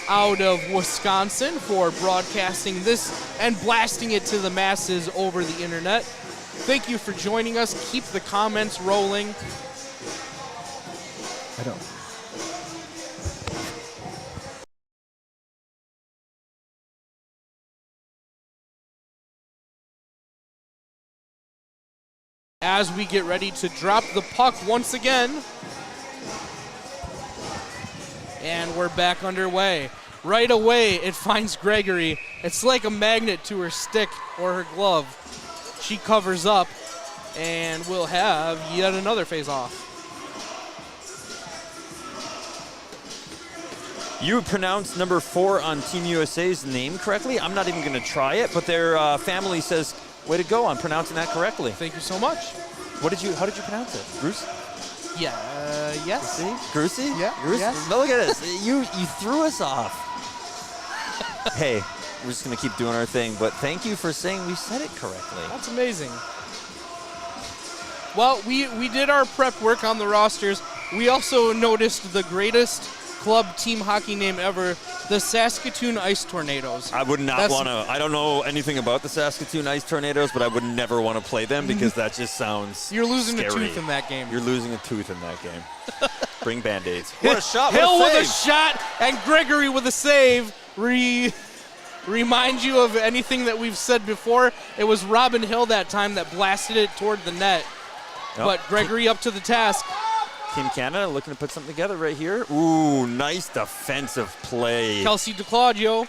out of Wisconsin for broadcasting this and blasting it to the masses over the internet. Thank you for joining us. Keep the comments rolling. I don't. As we get ready to drop the puck once again. And we're back underway. Right away, it finds Gregory. It's like a magnet to her stick or her glove. She covers up, and we'll have yet another face-off. You pronounced number 4 on Team USA's name correctly. I'm not even going to try it, but their family says, way to go on pronouncing that correctly. Thank you so much. How did you pronounce it? Bruce? Yeah, yes. Grucy? Yeah, Grucy? yes. No, look at this. You threw us off. Hey, we're just going to keep doing our thing, but thank you for saying we said it correctly. That's amazing. Well, we did our prep work on the rosters. We also noticed the greatest club team hockey name ever, the Saskatoon Ice Tornadoes. I would not want to. I don't know anything about the Saskatoon Ice Tornadoes, but I would never want to play them because that just sounds You're losing scary. a tooth in that game. You're losing a tooth in that game. Bring Band-Aids. What a shot. Hill what a with a shot and Gregory with a save. Remind you of anything that we've said before. It was Robin Hill that time that blasted it toward the net. Yep. But Gregory up to the task. Team Canada looking to put something together right here. Ooh, nice defensive play. Kelsey DeClaudio.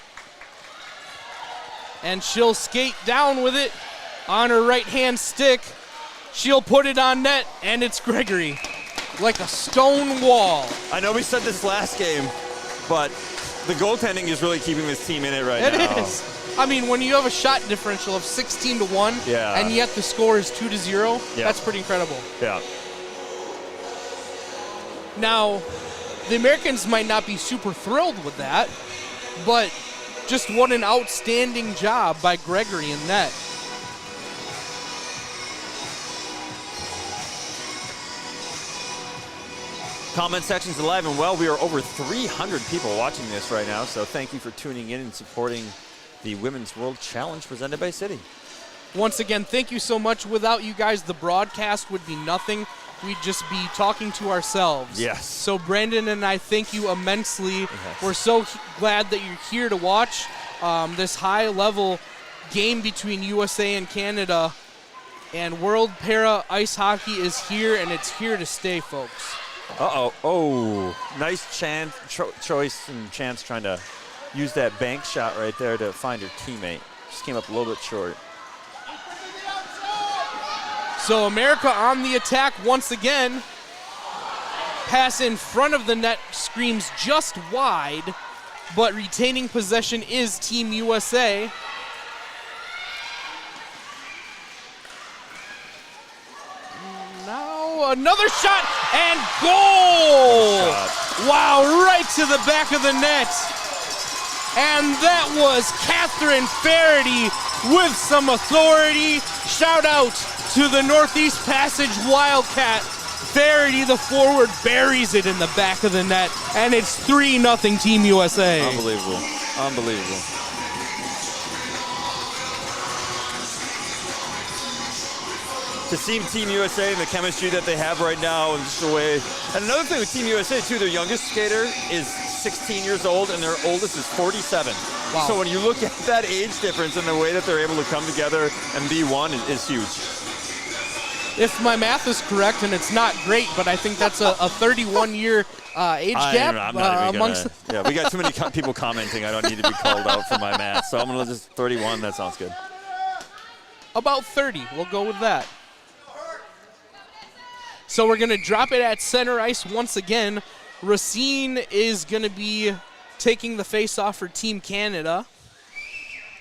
And she'll skate down with it on her right-hand stick. She'll put it on net, and it's Gregory. Like a stone wall. I know we said this last game, but the goaltending is really keeping this team in it right now. It is. I mean, when you have a shot differential of 16-1, Yeah. and yet the score is 2-0, Yeah. that's pretty incredible. Yeah. Now, the Americans might not be super thrilled with that, but just what an outstanding job by Gregory in net. Comment section's alive and well. We are over 300 people watching this right now, so thank you for tuning in and supporting the Women's World Challenge presented by City. Once again, thank you so much. Without you guys, the broadcast would be nothing. We'd just be talking to ourselves. Yes. So Brandon and I thank you immensely. Yes. We're so glad that you're here to watch this high-level game between USA and Canada. And World Para Ice Hockey is here, and it's here to stay, folks. Uh-oh. Oh, nice choice and chance trying to use that bank shot right there to find her teammate. Just came up a little bit short. So America on the attack once again. Pass in front of the net screams just wide, but retaining possession is Team USA. Now another shot and goal! Wow, right to the back of the net. And that was Catherine Faraday with some authority. Shout out to the Northeast Passage Wildcat. Faraday, the forward, buries it in the back of the net, and it's 3-0 Team USA. Unbelievable. Unbelievable. To see Team USA and the chemistry that they have right now, and just the way. And another thing with Team USA too, their youngest skater is 16 years old, and their oldest is 47. Wow. So when you look at that age difference and the way that they're able to come together and be one is huge. if my math is correct, and it's not great, but I think that's a 31-year age gap I'm not even amongst. yeah, we got too many people commenting. I don't need to be called out for my math, so I'm gonna just 31. That sounds good. About 30. We'll go with that. So we're gonna drop it at center ice once again. Racine is gonna be taking the face-off for Team Canada.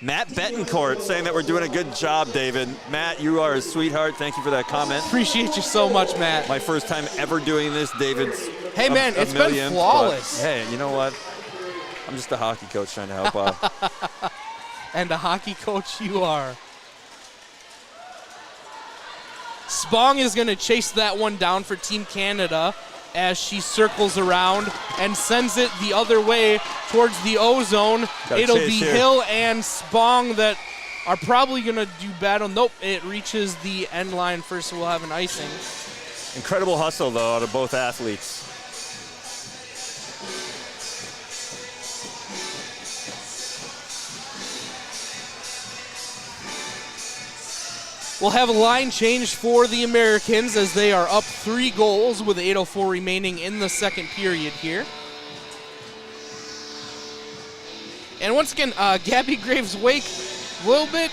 Matt Betancourt saying that we're doing a good job, David. Matt, you are a sweetheart. Thank you for that comment. Appreciate you so much, Matt. My first time ever doing this. David's Hey, man, it's been flawless. Hey, you know what? I'm just a hockey coach trying to help out. And a hockey coach you are. Spong is going to chase that one down for Team Canada as she circles around and sends it the other way towards the O-zone. It'll be here. Hill and Spong that are probably going to do battle. Nope, it reaches the end line first, so we'll have an icing. Incredible hustle, though, out of both athletes. We'll have a line change for the Americans as they are up 3 goals with 8:04 remaining in the second period here. And once again, Gabby Graves-Wake, a little bit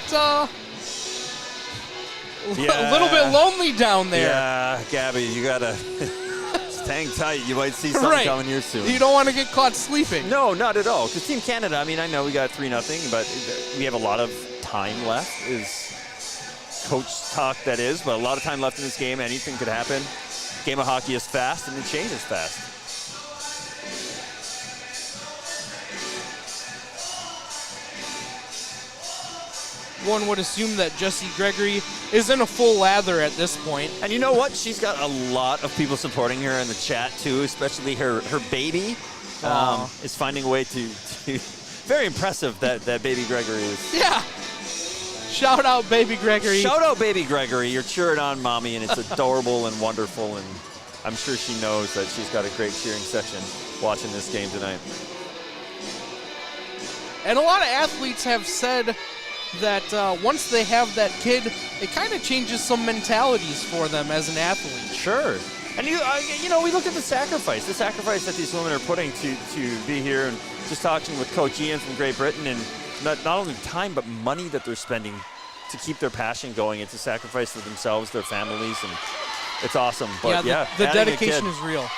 lonely down there. Yeah, Gabby, you gotta hang tight. You might see something coming here soon. You don't want to get caught sleeping. No, not at all. Because Team Canada, I mean, I know we got 3-0, but we have a lot of time left. Is coach talk, that is, but a lot of time left in this game. Anything could happen. Game of hockey is fast, and it changes fast. One would assume that Jessie Gregory is in a full lather at this point. And you know what? She's got a lot of people supporting her in the chat, too, especially her baby is finding a way to very impressive that baby Gregory is. Yeah. Shout out, baby Gregory. Shout out, baby Gregory. You're cheering on mommy, and it's adorable and wonderful, and I'm sure she knows that she's got a great cheering section watching this game tonight. And a lot of athletes have said that once they have that kid, it kind of changes some mentalities for them as an athlete. Sure. And we look at the sacrifice that these women are putting to be here, and just talking with Coach Ian from Great Britain, and not only time but money that they're spending to keep their passion going. It's a sacrifice for themselves, their families, and it's awesome. But the dedication is real.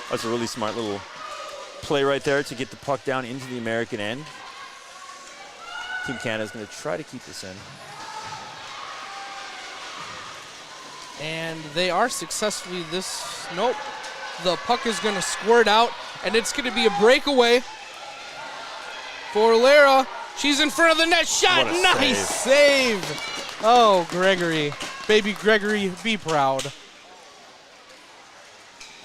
That's a really smart little play right there to get the puck down into the American end. Team Canada is going to try to keep this in. And they are successfully nope. The puck is going to squirt out, and it's going to be a breakaway for Lara. She's in front of the net. Shot. Nice save. Oh, Gregory. Baby Gregory, be proud.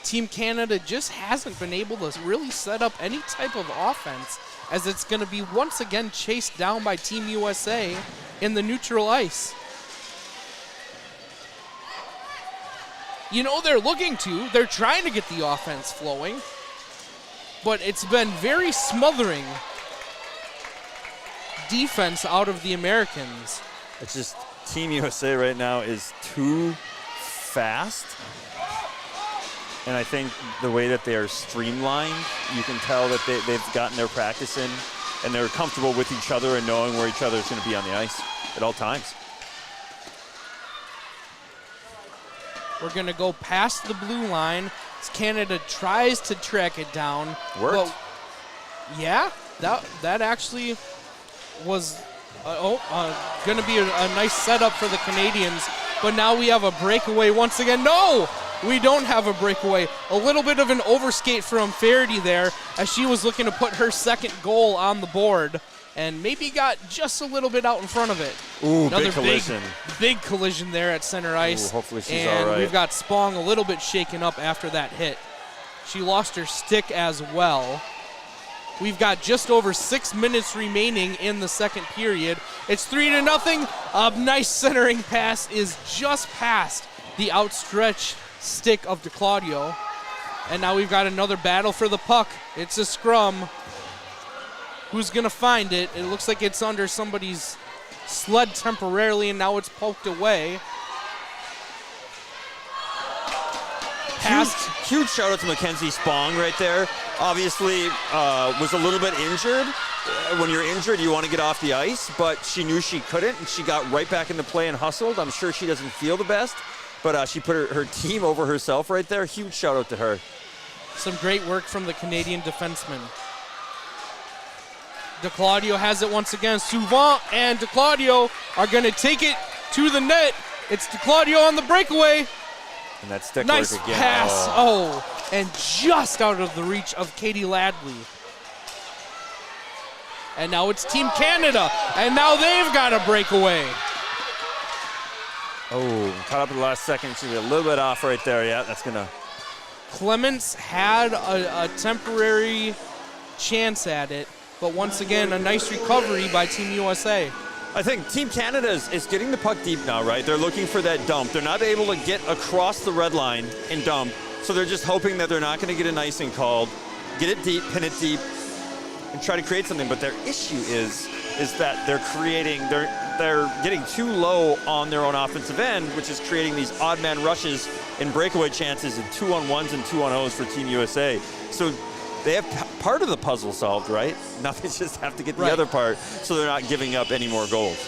Team Canada just hasn't been able to really set up any type of offense, as it's going to be once again chased down by Team USA in the neutral ice. You know, they're trying to get the offense flowing, but it's been very smothering defense out of the Americans. It's just Team USA right now is too fast. And I think the way that they are streamlined, you can tell that they've gotten their practice in, and they're comfortable with each other and knowing where each other is going to be on the ice at all times. We're going to go past the blue line as Canada tries to track it down. Worked. Yeah, that actually was going to be a nice setup for the Canadians. But now we have a breakaway once again. No, we don't have a breakaway. A little bit of an overskate from Faraday there, as she was looking to put her second goal on the board and maybe got just a little bit out in front of it. Ooh, another big collision. Big collision there at center ice. Ooh, hopefully she's and all right. We've got Spong a little bit shaken up after that hit. She lost her stick as well. We've got just over 6 minutes remaining in the second period. It's 3-0. A nice centering pass is just past the outstretched stick of DeClaudio. And now we've got another battle for the puck. It's a scrum. Who's going to find it? It looks like it's under somebody's sled temporarily, and now it's poked away. Huge shout out to Mackenzie Spong right there. Obviously, was a little bit injured. When you're injured, you want to get off the ice, but she knew she couldn't, and she got right back into play and hustled. I'm sure she doesn't feel the best, but she put her team over herself right there. Huge shout out to her. Some great work from the Canadian defenseman. DeClaudio has it once again. Souvent and DeClaudio are going to take it to the net. It's DeClaudio on the breakaway. And that stick nice work again. Pass. And just out of the reach of Katie Ladley. And now it's Team Canada, and now they've got a breakaway. Caught up in the last second. She's a little bit off right there. Yeah, that's going to... Clements had a temporary chance at it, but once again, a nice recovery by Team USA. I think Team Canada is getting the puck deep now, right? They're looking for that dump. They're not able to get across the red line and dump, so they're just hoping that they're not going to get an icing called. Get it deep, pin it deep, and try to create something. But their issue is that they're getting too low on their own offensive end, which is creating these odd man rushes and breakaway chances and 2-on-1s and 2-on-0s for Team USA. So they have part of the puzzle solved, right? Now they just have to get the other part so they're not giving up any more goals.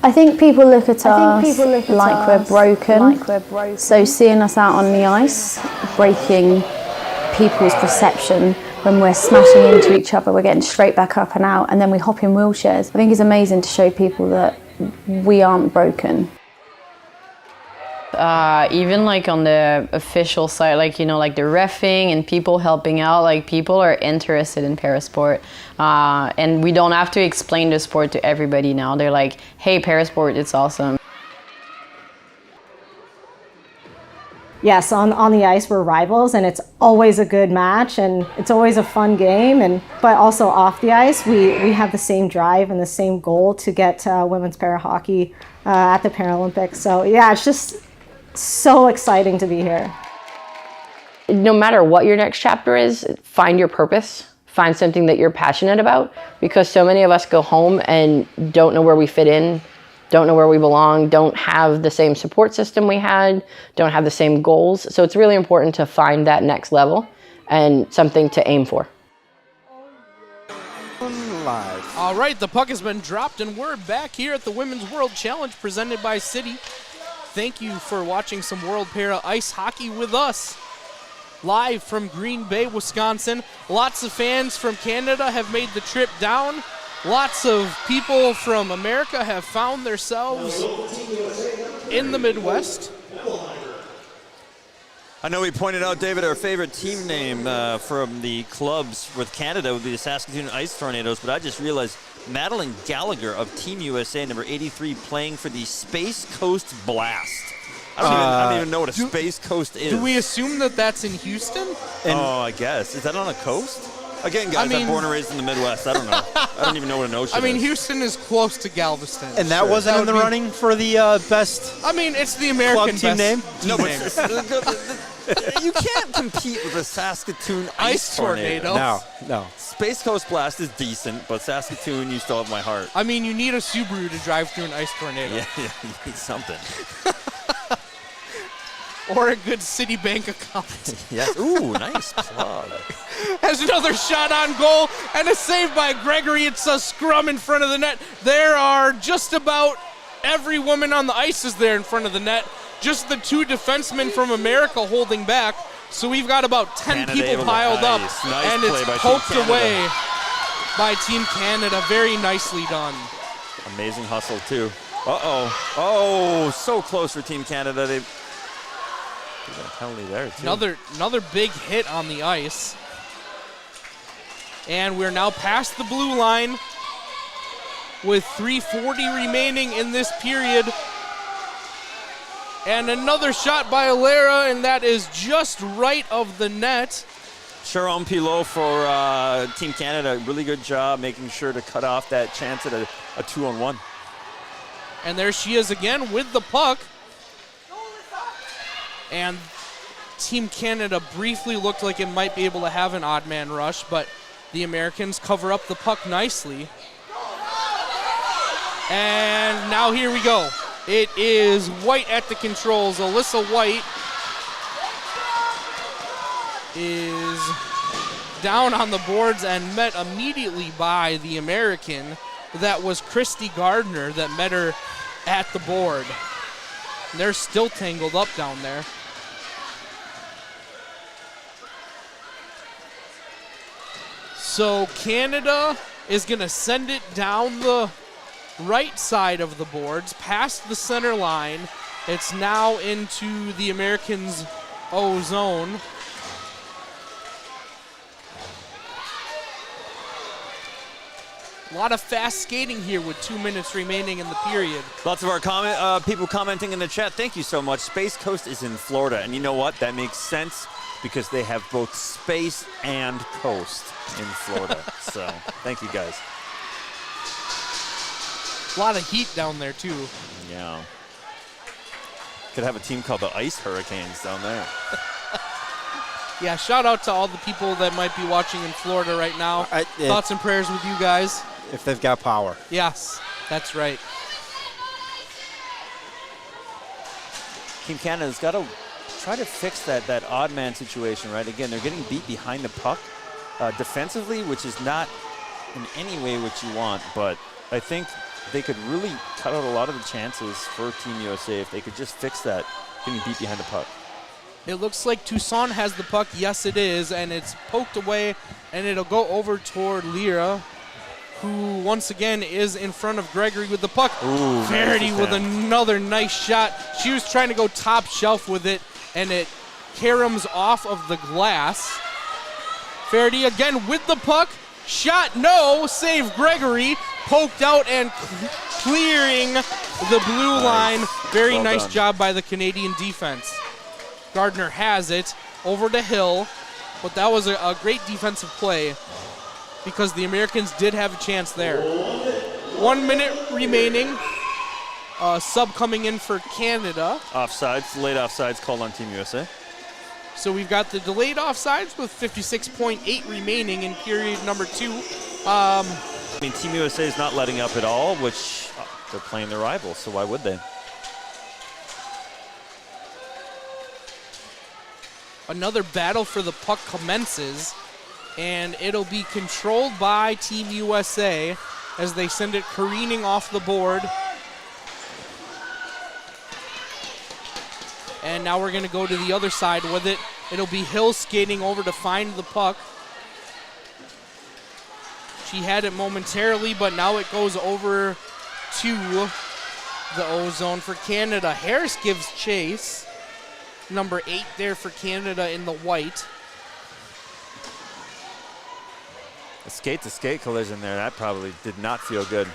I think people look at us like we're broken. So seeing us out on the ice, breaking people's perception when we're smashing into each other, we're getting straight back up and out, and then we hop in wheelchairs. I think it's amazing to show people that we aren't broken. Even like on the official side, like, you know, like the reffing and people helping out, like people are interested in parasport. And we don't have to explain the sport to everybody now. They're like, hey, parasport, it's awesome. Yes, on the ice we're rivals, and it's always a good match and it's always a fun game. But also off the ice, we have the same drive and the same goal to get women's para hockey at the Paralympics. So yeah, it's just so exciting to be here. No matter what your next chapter is, find your purpose. Find something that you're passionate about, because so many of us go home and don't know where we fit in, don't know where we belong, don't have the same support system we had, don't have the same goals. So it's really important to find that next level and something to aim for. Live. All right, the puck has been dropped, and we're back here at the Women's World Challenge presented by Citi. Thank you for watching some World Para Ice Hockey with us. Live from Green Bay, Wisconsin. Lots of fans from Canada have made the trip down. Lots of people from America have found themselves in the Midwest. I know we pointed out, David, our favorite team name from the clubs with Canada would be the Saskatoon Ice Tornadoes, but I just realized Madeline Gallagher of Team USA, number 83, playing for the Space Coast Blast. I don't even know what a Space Coast is. Do we assume that that's in Houston? I guess. Is that on a coast? Again, guys, I'm born and raised in the Midwest. I don't know. I don't even know what an ocean is. Houston is close to Galveston. And that wasn't in the running for the best. It's the American club team name. No, but you can't compete with a Saskatoon Ice Tornado. No. Space Coast Blast is decent, but Saskatoon, you still have my heart. You need a Subaru to drive through an ice tornado. Yeah, you need something. Or a good Citibank account. Yes. Ooh, nice plug. Has another shot on goal and a save by Gregory. It's a scrum in front of the net. There are just about every woman on the ice is there in front of the net. Just the two defensemen from America holding back. So we've got about 10 people piled up. Nice and it's poked away by Team Canada. Very nicely done. Amazing hustle, too. Oh, so close for Team Canada. They got a penalty there, too. Another big hit on the ice. And we're now past the blue line with 3:40 remaining in this period. And another shot by Alera, and that is just right of the net. Sharon Pilot for Team Canada, really good job making sure to cut off that chance at a 2-on-1. And there she is again with the puck. And Team Canada briefly looked like it might be able to have an odd man rush, but the Americans cover up the puck nicely. And now here we go. It is White at the controls. Alyssa White is down on the boards and met immediately by the American. That was Christy Gardner that met her at the board. And they're still tangled up down there. So Canada is going to send it down the right side of the boards, past the center line. It's now into the Americans' O zone. A lot of fast skating here with 2 minutes remaining in the period. Lots of our people commenting in the chat. Thank you so much. Space Coast is in Florida, and you know what? That makes sense because they have both space and coast in Florida. So thank you guys. A lot of heat down there too. Yeah. Could have a team called the Ice Hurricanes down there. Yeah, shout out to all the people that might be watching in Florida right now. Thoughts and prayers with you guys. If they've got power. Yes, that's right. Team Canada's got to try to fix that odd man situation, right? Again, they're getting beat behind the puck defensively, which is not in any way what you want, but I think they could really cut out a lot of the chances for Team USA if they could just fix that, getting beat behind the puck. It looks like Toussaint has the puck. Yes, it is, and it's poked away, and it'll go over toward Lyra, who once again is in front of Gregory with the puck. Ooh, Verity with another nice shot. She was trying to go top shelf with it, and it caroms off of the glass. Verity again with the puck. Shot, no, save Gregory. Poked out and clearing the blue line. Very nice job by the Canadian defense. Gardner has it over to Hill, but that was a great defensive play because the Americans did have a chance there. 1 minute remaining. Sub coming in for Canada. Offsides, late offsides called on Team USA. So we've got the delayed offsides with 56.8 remaining in period number 2. I mean, Team USA is not letting up at all, which they're playing their rivals, so why would they? Another battle for the puck commences, and it'll be controlled by Team USA as they send it careening off the board. And now we're going to go to the other side with it. It'll be Hill skating over to find the puck. She had it momentarily, but now it goes over to the O zone for Canada. Harris gives chase. Number 8 there for Canada in the white. A skate-to-skate collision there. That probably did not feel good.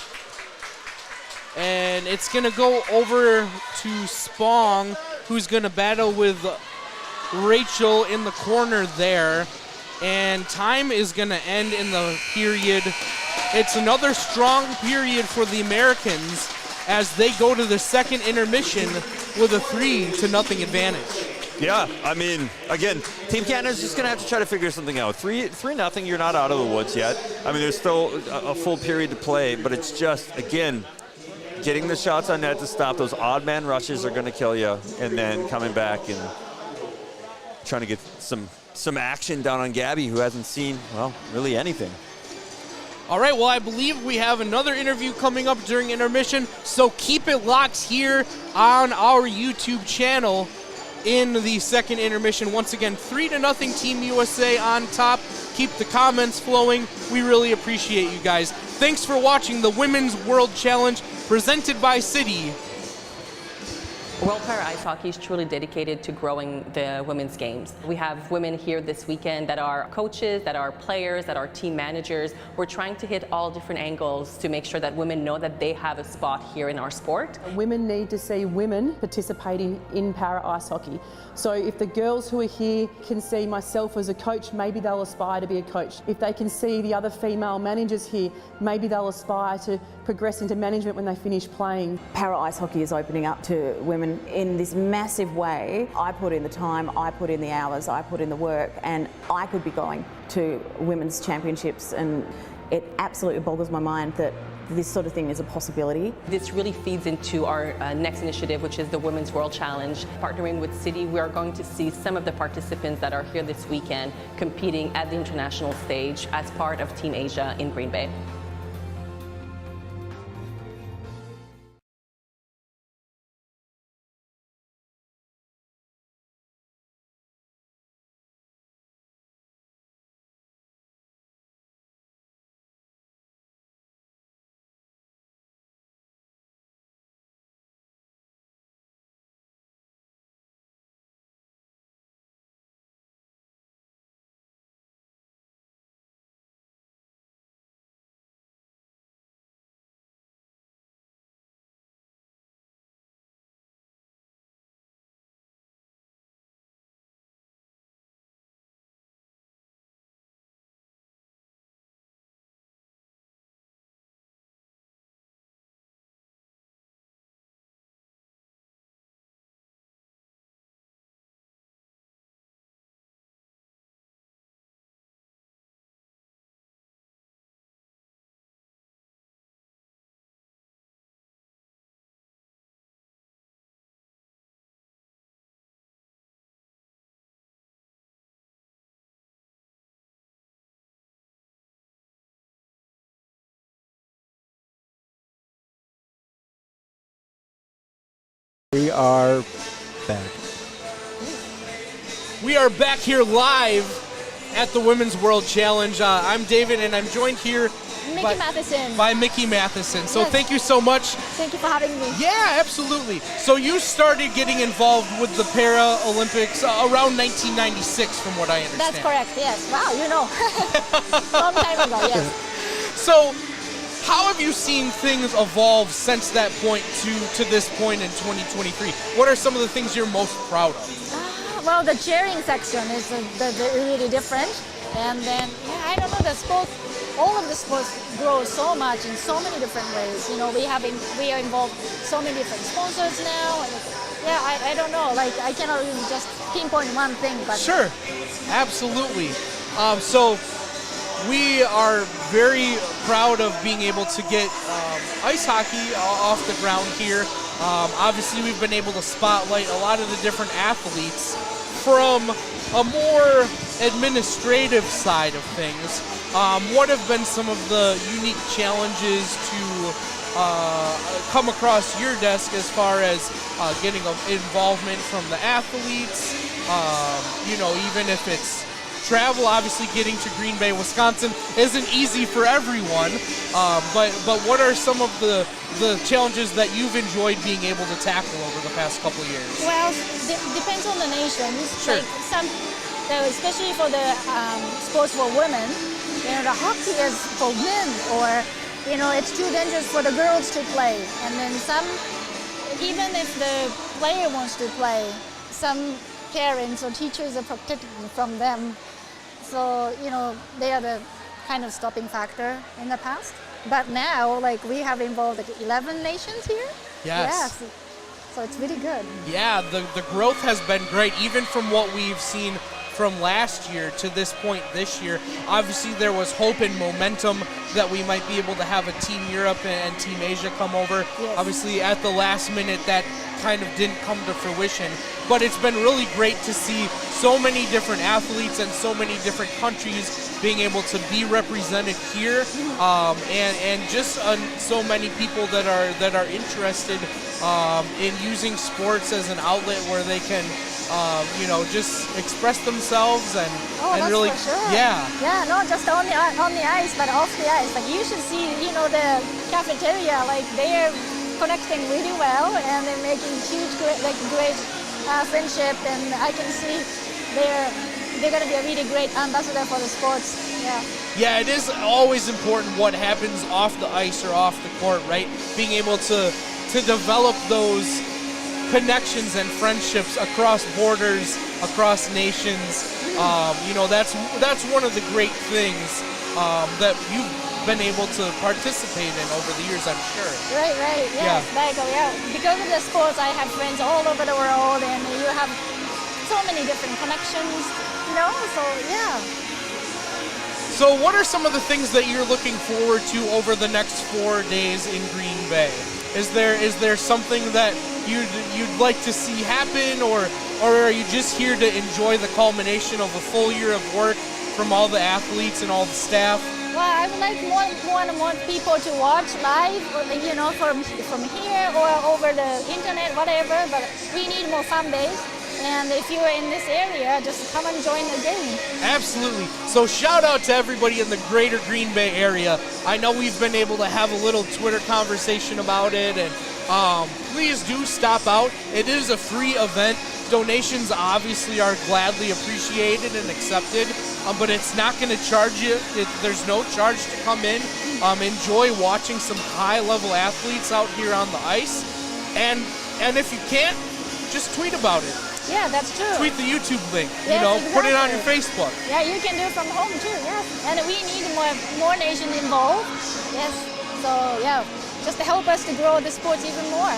And it's going to go over to Spong, who's going to battle with Rachel in the corner there. And time is going to end in the period. It's another strong period for the Americans as they go to the second intermission with a 3-0 advantage. Yeah, I mean, again, Team Canada's just going to have to try to figure something out. 3-0, you're not out of the woods yet. I mean, there's still a full period to play, but it's just, again, getting the shots on net to stop those odd man rushes are going to kill you, and then coming back and trying to get some action down on Gabby, who hasn't seen, well, really anything. All right, well, I believe we have another interview coming up during intermission, so keep it locked here on our YouTube channel in the second intermission. Once again, 3-0 Team USA on top. Keep the comments flowing. We really appreciate you guys. Thanks for watching the Women's World Challenge presented by Citi. World Para Ice Hockey is truly dedicated to growing the women's games. We have women here this weekend that are coaches, that are players, that are team managers. We're trying to hit all different angles to make sure that women know that they have a spot here in our sport. Women need to see women participating in para ice hockey. So if the girls who are here can see myself as a coach, maybe they'll aspire to be a coach. If they can see the other female managers here, maybe they'll aspire to progress into management when they finish playing. Para ice hockey is opening up to women in this massive way. I put in the time, I put in the hours, I put in the work, and I could be going to women's championships, and it absolutely boggles my mind that this sort of thing is a possibility. This really feeds into our next initiative, which is the Women's World Challenge. Partnering with City, we are going to see some of the participants that are here this weekend competing at the international stage as part of Team Asia in Green Bay. We are back. We are back here live at the Women's World Challenge. I'm David, and I'm joined here by Mickey Matheson. So Yes. thank you so much. Thank you for having me. Yeah, absolutely. So you started getting involved with the Paralympics around 1996, from what I understand. That's correct, yes. Wow, you know. Long time ago, yes. So how have you seen things evolve since that point to this point in 2023? What are some of the things you're most proud of? Well, the cheering section is really different. And then, I don't know, the sports, all of the sports grow so much in so many different ways. You know, we are involved so many different sponsors now. And I don't know, like I cannot really just pinpoint one thing. But Sure, absolutely. So we are very proud of being able to get ice hockey off the ground here. Obviously, we've been able to spotlight a lot of the different athletes from a more administrative side of things. What have been some of the unique challenges to come across your desk as far as getting involvement from the athletes? Even if it's travel, obviously getting to Green Bay, Wisconsin isn't easy for everyone, but what are some of the challenges that you've enjoyed being able to tackle over the past couple of years? Well, depends on the nations. Sure. Like especially for the sports for women, the hockey is for men, or it's too dangerous for the girls to play. And then even if the player wants to play, some parents or teachers are protecting from them. So, they are the kind of stopping factor in the past. But now, like, we have involved 11 nations here. Yes. So it's really good. Yeah, the growth has been great, even from what we've seen from last year to this point this year. Obviously, there was hope and momentum that we might be able to have a Team Europe and Team Asia come over. Yes. Obviously, at the last minute, that kind of didn't come to fruition. But it's been really great to see so many different athletes and so many different countries being able to be represented here, and just so many people that are interested in using sports as an outlet where they can just express themselves and That's really, for sure. yeah, not just on the ice, but off the ice. Like you should see, the cafeteria, like they're connecting really well, and they're making great friendship, and I can see they're going to be a really great ambassador for the sports. Yeah, it is always important what happens off the ice or off the court, right? Being able to develop those connections and friendships across borders, across nations. That's one of the great things that you've been able to participate in over the years, I'm sure. Right, yes, because of the sports, I have friends all over the world, and you have so many different connections, so yeah. So what are some of the things that you're looking forward to over the next 4 days in Green Bay? Is there something that you'd like to see happen, or are you just here to enjoy the culmination of a full year of work from all the athletes and all the staff? Well, I would like more and more people to watch live, you know, from here or over the internet, whatever. But we need more fan base. And if you're in this area, just come and join the game. Absolutely. So shout out to everybody in the greater Green Bay area. I know we've been able to have a little Twitter conversation about it, and please do stop out. It is a free event. Donations obviously are gladly appreciated and accepted, but it's not going to charge you. There's no charge to come in. Enjoy watching some high-level athletes out here on the ice, and if you can't, just tweet about it. Yeah, that's true. Tweet the YouTube link. Yes, you know, exactly. Put it on your Facebook. Yeah, you can do it from home too. Yes, and we need more nations involved. Yes, so yeah, just to help us to grow the sports even more.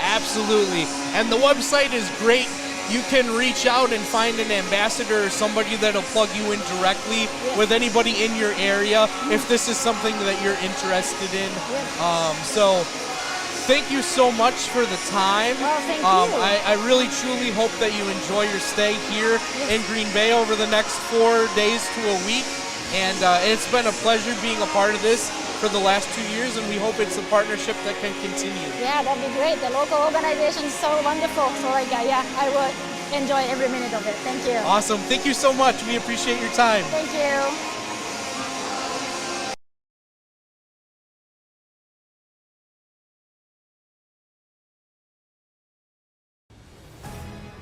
Absolutely, and the website is great. You can reach out and find an ambassador or somebody that'll plug you in directly with anybody in your area if this is something that you're interested in. So thank you so much for the time. Well, thank you. I really truly hope that you enjoy your stay here in Green Bay over the next 4 days to a week. And it's been a pleasure being a part of this for the last 2 years, and we hope it's a partnership that can continue. Yeah, that'd be great. The local organization is so wonderful. So yeah, I would enjoy every minute of it. Thank you. Awesome. Thank you so much. We appreciate your time. Thank you.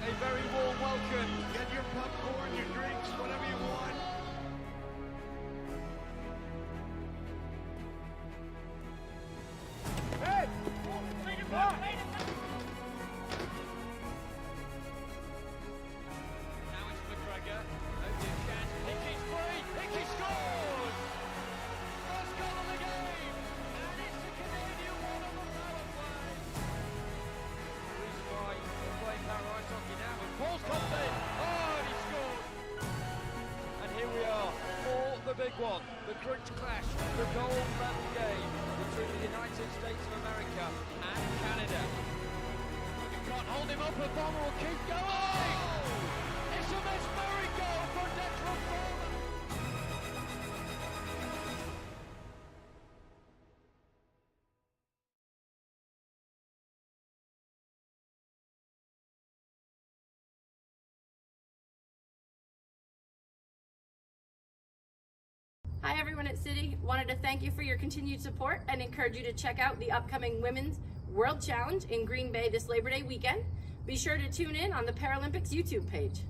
A very warm welcome. Get your popcorn, your drinks, whatever you want. Hey! Bring it back! Now it's McGregor. Only a chance. Hickey's free. Hickey scores! First goal of the game. And it's the Canadian one on the power play. The reason why we're playing para ice hockey now. And Paul's comes in. Oh, and he scored. And here we are for the big one. The crunch clash. The gold medal game between the United States of America and Canada. You can't hold him up. The bomber will keep going. It's a mesmeric goal for Declan Fowler. Hi everyone at City. Wanted to thank you for your continued support and encourage you to check out the upcoming Women's World Challenge in Green Bay this Labor Day weekend. Be sure to tune in on the Paralympics YouTube page.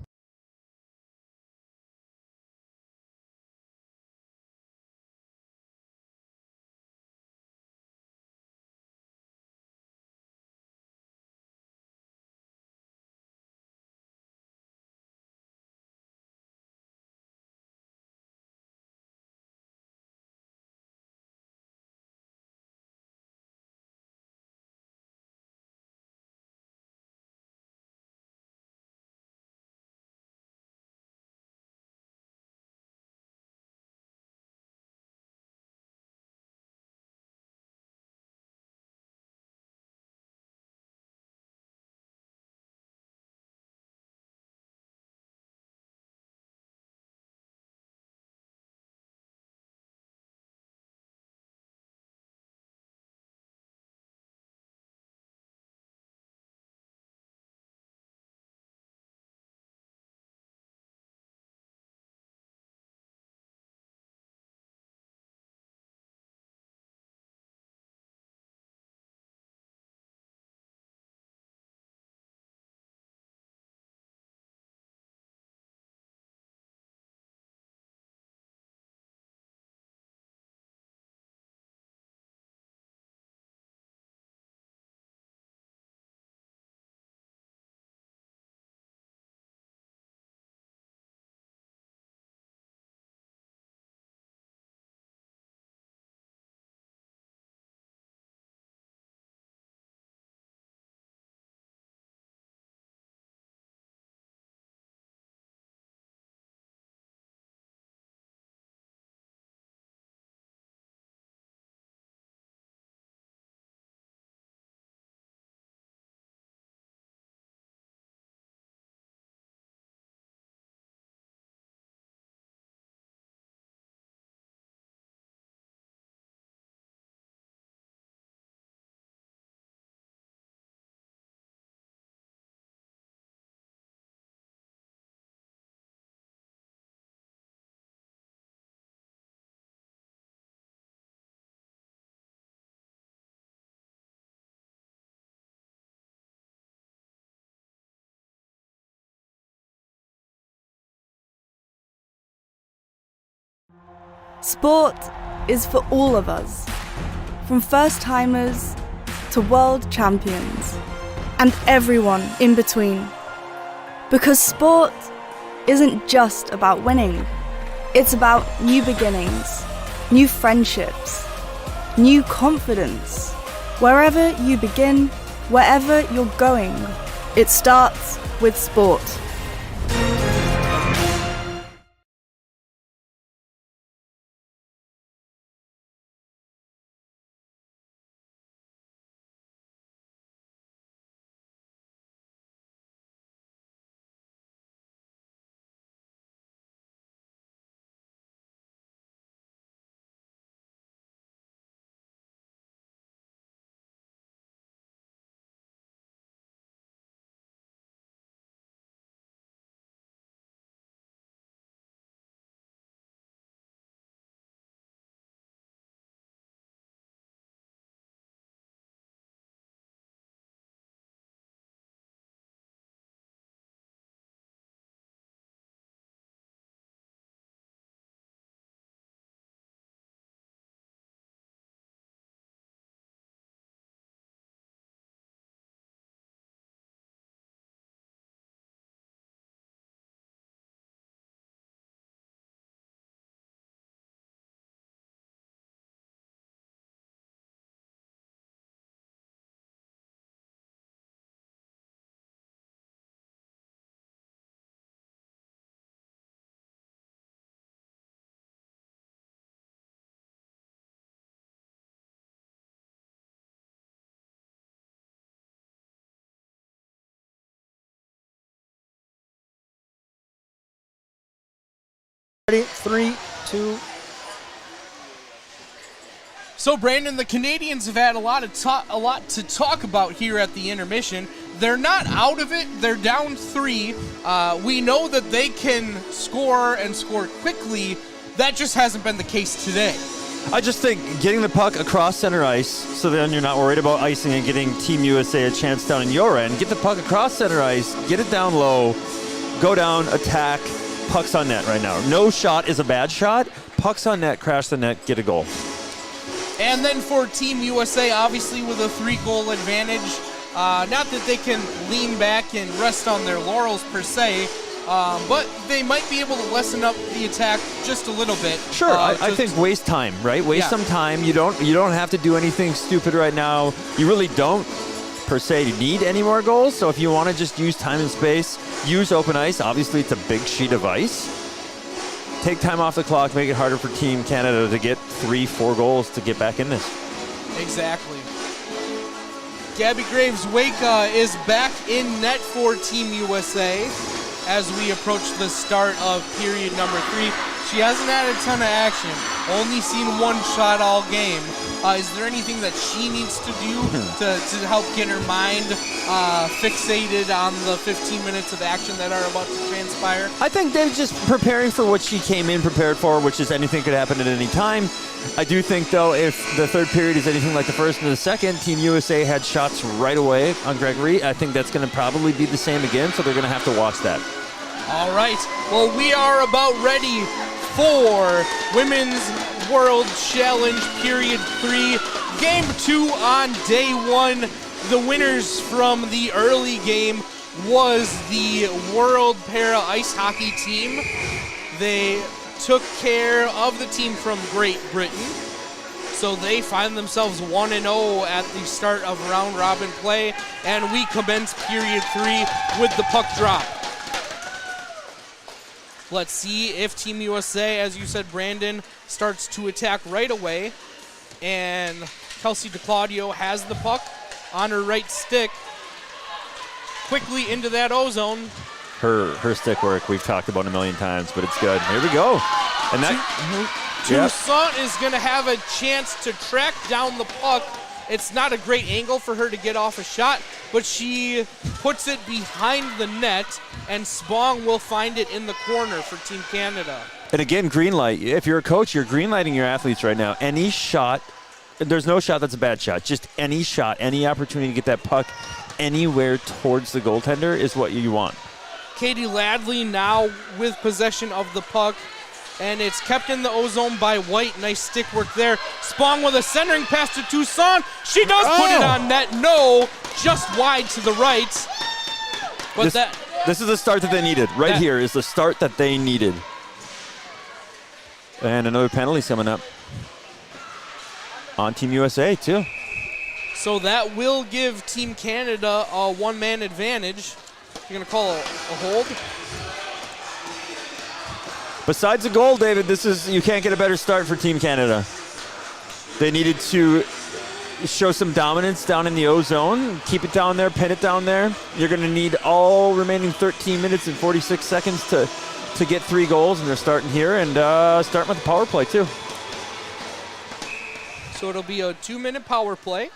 Sport is for all of us, from first-timers to world champions, and everyone in between. Because sport isn't just about winning. It's about new beginnings, new friendships, new confidence. Wherever you begin, wherever you're going, it starts with sport. Ready? 3, 2. So, Brandon, the Canadians have had a lot to talk about here at the intermission. They're not out of it. They're down 3. We know that they can score and score quickly. That just hasn't been the case today. I just think getting the puck across center ice, so then you're not worried about icing and getting Team USA a chance down in your end. Get the puck across center ice, get it down low, go down, attack. Puck's on net right now. No shot is a bad shot. Puck's on net, crash the net, get a goal. And then for Team USA, obviously with a 3-goal advantage, not that they can lean back and rest on their laurels per se, but they might be able to lessen up the attack just a little bit. Sure, I think waste time, right? Waste some time. You don't have to do anything stupid right now. You really don't, per se, need any more goals. So if you want to just use time and space, use open ice. Obviously, it's a big sheet of ice. Take time off the clock, make it harder for Team Canada to get 3-4 goals to get back in this. Exactly. Gabby Graves-Wake is back in net for Team USA as we approach the start of period number 3. She hasn't had a ton of action, only seen 1 shot all game. Is there anything that she needs to do to help get her mind fixated on the 15 minutes of action that are about to transpire? I think they're just preparing for what she came in prepared for, which is anything could happen at any time. I do think, though, if the third period is anything like the first and the second, Team USA had shots right away on Gregory. I think that's going to probably be the same again, so they're going to have to watch that. All right. Well, we are about ready for Women's World Challenge Period 3. Game 2 on day 1. The winners from the early game was the World Para Ice Hockey team. They took care of the team from Great Britain. So they find themselves 1-0 at the start of round robin play. And we commence period 3 with the puck drop. Let's see if Team USA, as you said, Brandon, starts to attack right away. And Kelsey DeClaudio has the puck on her right stick. Quickly into that O-zone. Her stick work we've talked about a million times, but it's good. Here we go. And that Toussaint is going to have a chance to track down the puck. It's not a great angle for her to get off a shot, but she puts it behind the net, and Spong will find it in the corner for Team Canada. And again, green light. If you're a coach, you're green lighting your athletes right now. Any shot, there's no shot that's a bad shot. Just any shot, any opportunity to get that puck anywhere towards the goaltender is what you want. Katie Ladley now with possession of the puck. and it's kept in the O-zone by White. Nice stick work there. Spong with a centering pass to Toussaint. She does put it on net. No, just wide to the right. But this is the start that they needed. Right here is the start that they needed. And another penalty's coming up on Team USA, too. So that will give Team Canada a one-man advantage. You're going to call a hold? Besides the goal, David, you can't get a better start for Team Canada. They needed to show some dominance down in the O-zone, keep it down there, pin it down there. You're going to need all remaining 13 minutes and 46 seconds to get 3 goals, and they're starting here and starting with the power play, too. So it'll be a 2-minute power play.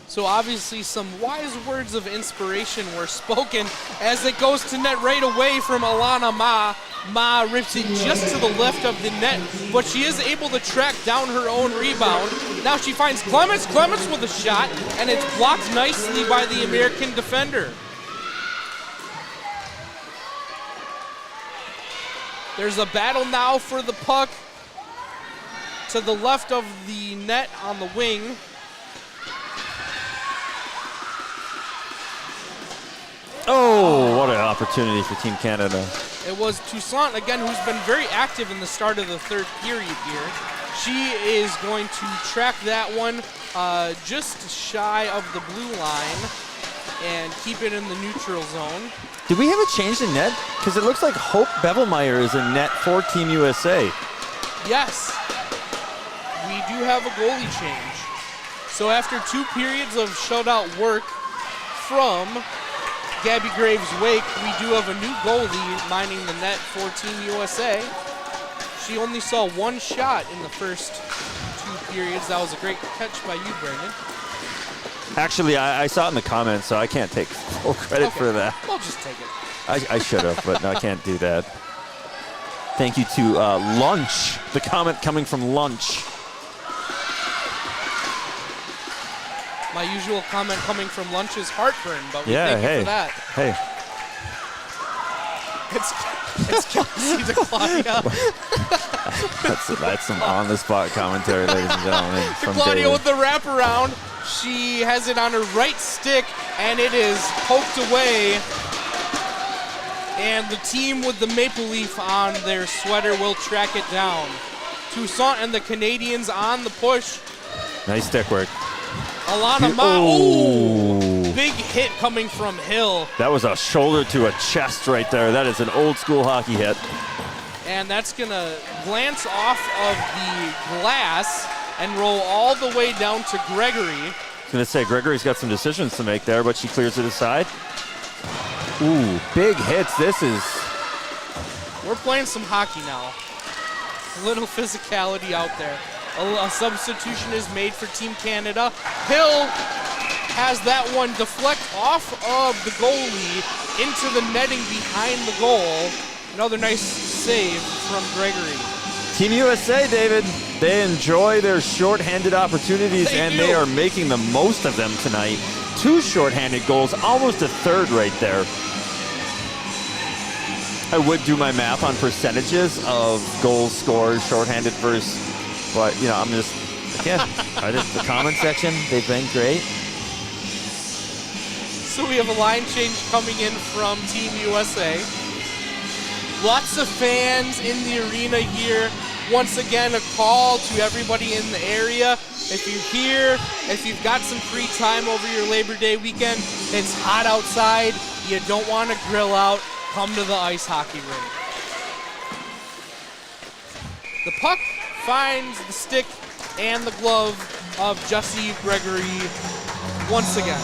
So obviously some wise words of inspiration were spoken as it goes to net right away from Alana Ma. Ma rips it just to the left of the net, but she is able to track down her own rebound. Now she finds Clements. Clements with a shot, and it's blocked nicely by the American defender. There's a battle now for the puck to the left of the net on the wing. Oh, what an opportunity for Team Canada. It was Toussaint, again, who's been very active in the start of the third period here. She is going to track that one just shy of the blue line and keep it in the neutral zone. Did we have a change in net? Because it looks like Hope Bevelmeyer is in net for Team USA. Yes, we do have a goalie change. So after 2 periods of shutout work from Gabby Graves-Wake, we do have a new goalie minding the net for Team USA. She only saw 1 shot in the first 2 periods. That was a great catch by you, Brandon. Actually, I saw it in the comments, so I can't take full credit for that. We'll just take it. I should have, but no, I can't do that. Thank you to Lunch, the comment coming from Lunch. My usual comment coming from Lunch is heartburn, but we thank you for that. Hey. It's Kelsey to Claudia. That's some on-the-spot commentary, ladies and gentlemen. To Claudia with the wraparound. She has it on her right stick, and it is poked away. And the team with the maple leaf on their sweater will track it down. Toussaint and the Canadians on the push. Nice stick work. Alana Ma. Ooh. Big hit coming from Hill. That was a shoulder to a chest right there. That is an old school hockey hit. And that's going to glance off of the glass and roll all the way down to Gregory. I was going to say, Gregory's got some decisions to make there, but she clears it aside. Ooh, big hits. We're playing some hockey now. A little physicality out there. A substitution is made for Team Canada. Hill has that one deflect off of the goalie into the netting behind the goal. Another nice save from Gregory. Team USA, David, they enjoy their shorthanded opportunities, they are making the most of them tonight. 2 shorthanded goals, almost a third right there. I would do my math on percentages of goals scored shorthanded versus, but I'm just, again, the comment section, they've been great. So we have a line change coming in from Team USA. Lots of fans in the arena here. Once again, a call to everybody in the area. If you're here, if you've got some free time over your Labor Day weekend, it's hot outside, you don't want to grill out, come to the ice hockey rink. The puck finds the stick and the glove of Jessie Gregory once again.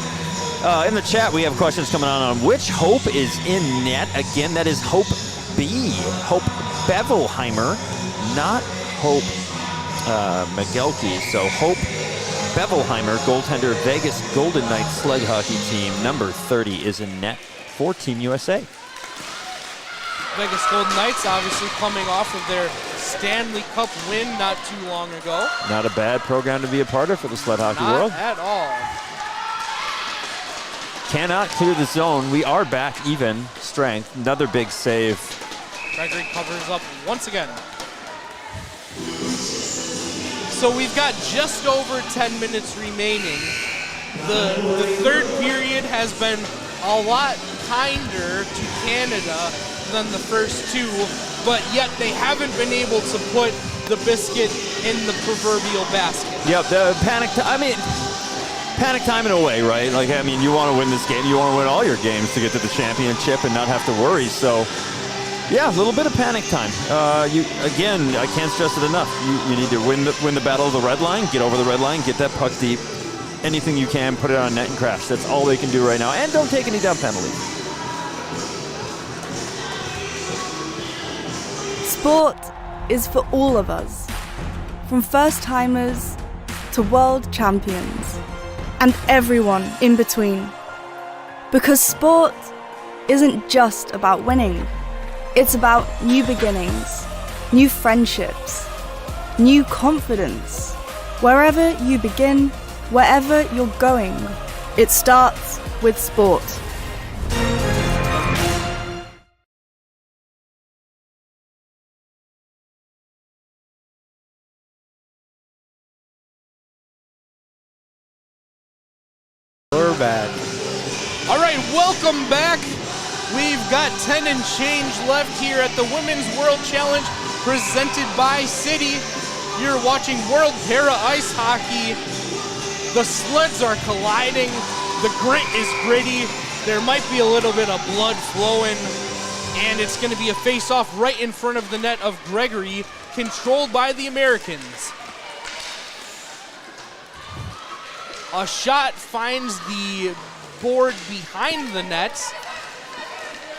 In the chat, we have questions coming on which Hope is in net. Again, that is Hope B. Hope Bevelheimer, not Hope Magelke. So Hope Bevelheimer, goaltender, Vegas Golden Knights sled hockey team, number 30, is in net for Team USA. Vegas Golden Knights obviously coming off of their Stanley Cup win not too long ago. Not a bad program to be a part of for the sled hockey world. Not at all. cannot clear the zone. We are back even strength. Another big save. Gregory covers up once again. So we've got just over 10 minutes remaining. The third period has been a lot kinder to Canada than the first two, but yet they haven't been able to put the biscuit in the proverbial basket. Yep, the panic time in a way, right? Like, I mean, you want to win this game. You want to win all your games to get to the championship and not have to worry. So, yeah, a little bit of panic time. Again, I can't stress it enough. You need to win the battle of the red line, get over the red line, get that puck deep. Anything you can, put it on net and crash. That's all they can do right now. And don't take any down penalties. Sport is for all of us, from first-timers to world champions, and everyone in between. Because sport isn't just about winning. It's about new beginnings, new friendships, new confidence. Wherever you begin, wherever you're going, it starts with sport. We're back. All right, welcome back. We've got 10 and change left here at the Women's World Challenge presented by City. You're watching World Para Ice Hockey. The sleds are colliding. The grit is gritty. There might be a little bit of blood flowing. And it's going to be a face-off right in front of the net of Gregory, controlled by the Americans. A shot finds the board behind the net,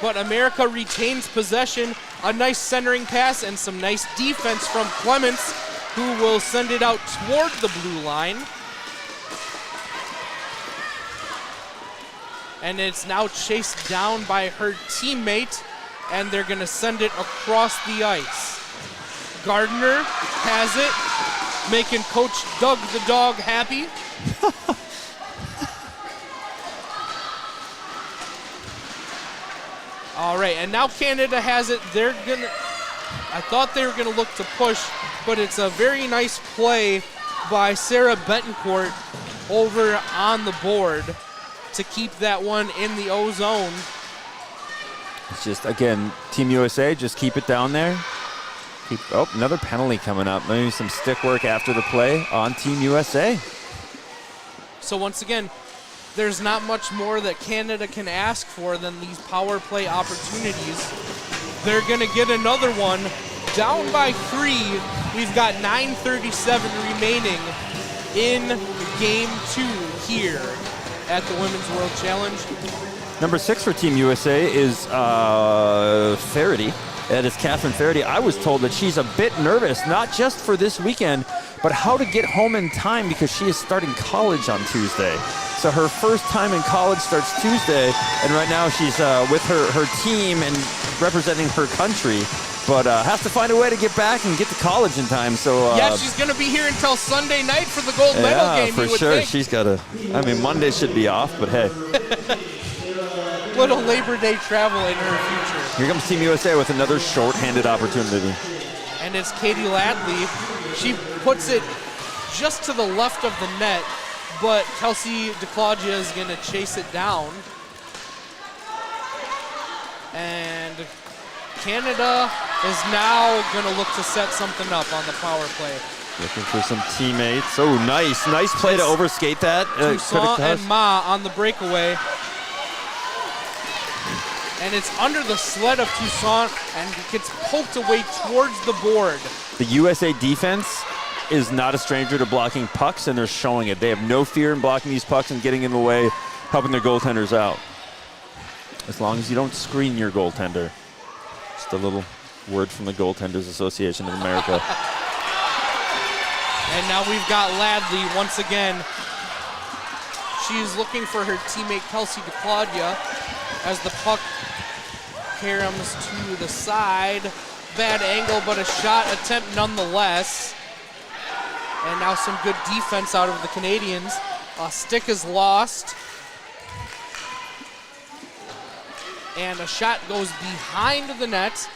but America retains possession. A nice centering pass and some nice defense from Clements, who will send it out toward the blue line. And it's now chased down by her teammate, and they're going to send it across the ice. Gardner has it, making Coach Doug the dog happy. All right, and now Canada has it. I thought they were gonna look to push, but it's a very nice play by Sarah Betancourt over on the board to keep that one in the O zone. It's just, again, Team USA, just keep it down there. Another penalty coming up. Maybe some stick work after the play on Team USA. So once again, there's not much more that Canada can ask for than these power play opportunities. They're going to get another one. Down by 3. We've got 9:37 remaining in Game 2 here at the Women's World Challenge. Number 6 for Team USA is Faraday. That is Catherine Faraday. I was told that she's a bit nervous, not just for this weekend, but how to get home in time because she is starting college on Tuesday. So her first time in college starts Tuesday, and right now she's with her team and representing her country, but has to find a way to get back and get to college in time. So yeah, she's going to be here until Sunday night for the gold medal game. For sure. She's got to. I mean, Monday should be off, but hey. Little Labor Day travel in her future. Here comes Team USA with another short-handed opportunity. And it's Katie Ladley. She puts it just to the left of the net, but Kelsey DeClaudia is going to chase it down. And Canada is now going to look to set something up on the power play. Looking for some teammates. Oh, nice play to overskate that. Toussaint and Ma on the breakaway. And it's under the sled of Toussaint and gets poked away towards the board. The USA defense is not a stranger to blocking pucks, and they're showing it. They have no fear in blocking these pucks and getting in the way, helping their goaltenders out. As long as you don't screen your goaltender. Just a little word from the Goaltenders Association of America. And now we've got Ladley once again. She's looking for her teammate Kelsey DeClaudia as the puck caroms to the side. Bad angle, but a shot attempt nonetheless. And now some good defense out of the Canadians. A stick is lost. and a shot goes behind the net.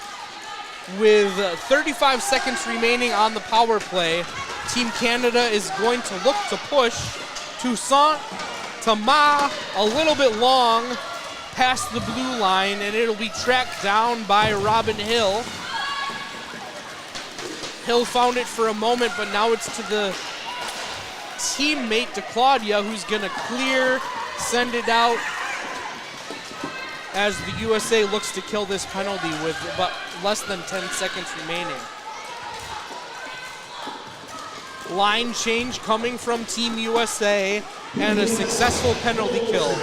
With 35 seconds remaining on the power play, Team Canada is going to look to push. Toussaint to Ma, a little bit long past the blue line, and it'll be tracked down by Robin Hill. Hill found it for a moment, but now it's to the teammate, to Claudia, who's gonna clear, send it out, as the USA looks to kill this penalty with about less than 10 seconds remaining. Line change coming from Team USA, and a successful penalty kill.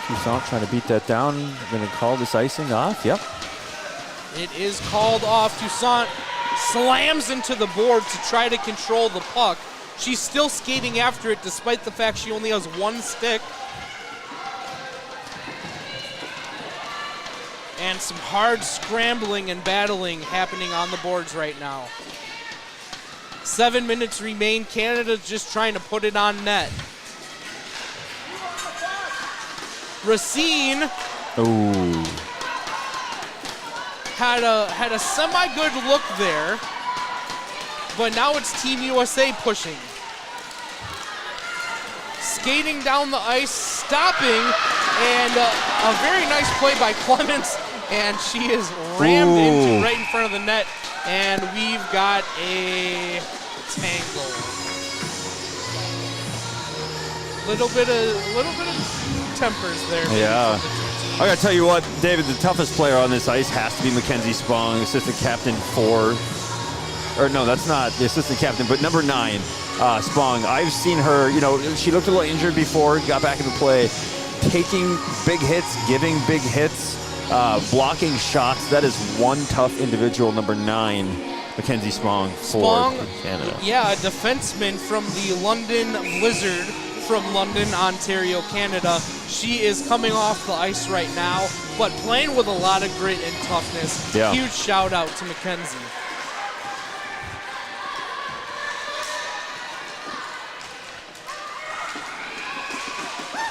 Toussaint trying to beat that down. Going to call this icing off. Yep. It is called off. Toussaint slams into the board to try to control the puck. She's still skating after it despite the fact she only has one stick. And some hard scrambling and battling happening on the boards right now. 7 minutes remain. Canada's just trying to put it on net. Racine had a semi-good look there, but now it's Team USA pushing. Skating down the ice, stopping, and a very nice play by Clements, and she is rammed into right in front of the net, and we've got a tangle. Little bit of tempers there. Yeah. I gotta tell you what, David, the toughest player on this ice has to be Mackenzie Spong, assistant captain 4. Or no, that's not the assistant captain, but number 9, Spong. I've seen her, she looked a little injured before, got back into play, taking big hits, giving big hits, blocking shots. That is one tough individual, number 9, Mackenzie Spong for Canada. Yeah, a defenseman from the London Blizzard from London, Ontario, Canada. She is coming off the ice right now, but playing with a lot of grit and toughness. Yeah. Huge shout out to Mackenzie.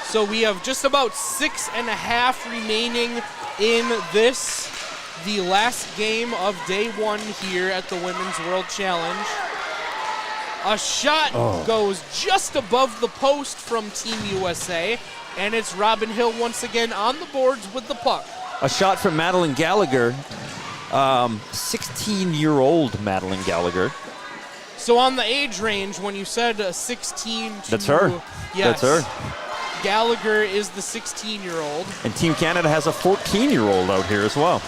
So we have just about 6.5 remaining in this, the last game of day 1 here at the Women's World Challenge. A shot goes just above the post from Team USA, and it's Robin Hill once again on the boards with the puck. A shot from Madeline Gallagher, 16-year-old Madeline Gallagher. So on the age range, when you said 16 to... That's her. Yes. That's her. Gallagher is the 16-year-old. And Team Canada has a 14-year-old out here as well.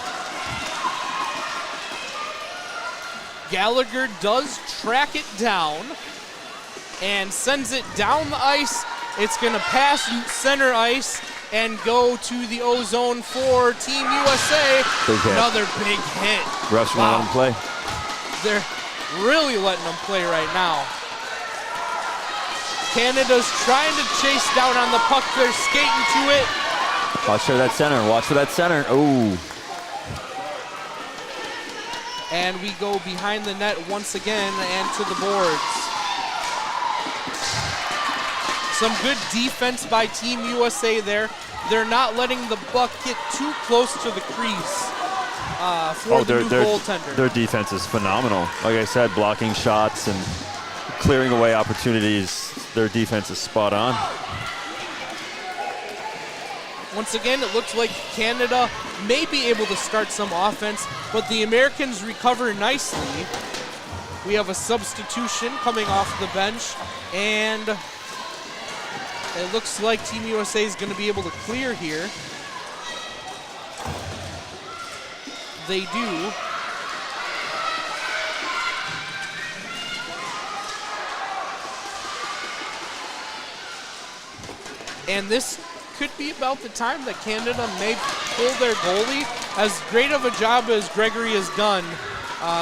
Gallagher does track it down and sends it down the ice. It's going to pass center ice and go to the O-zone for Team USA. Big hit. Another big hit. Refs will let them play. They're really letting them play right now. Canada's trying to chase down on the puck. They're skating to it. Watch for that center. Watch for that center. Oh. And we go behind the net once again and to the boards. Some good defense by Team USA there. They're not letting the puck get too close to the crease for the new goaltender. Their defense is phenomenal. Like I said, blocking shots and clearing away opportunities. Their defense is spot on. Once again, it looks like Canada may be able to start some offense, but the Americans recover nicely. We have a substitution coming off the bench, and it looks like Team USA is going to be able to clear here. They do. And this could be about the time that Canada may pull their goalie. As great of a job as Gregory has done,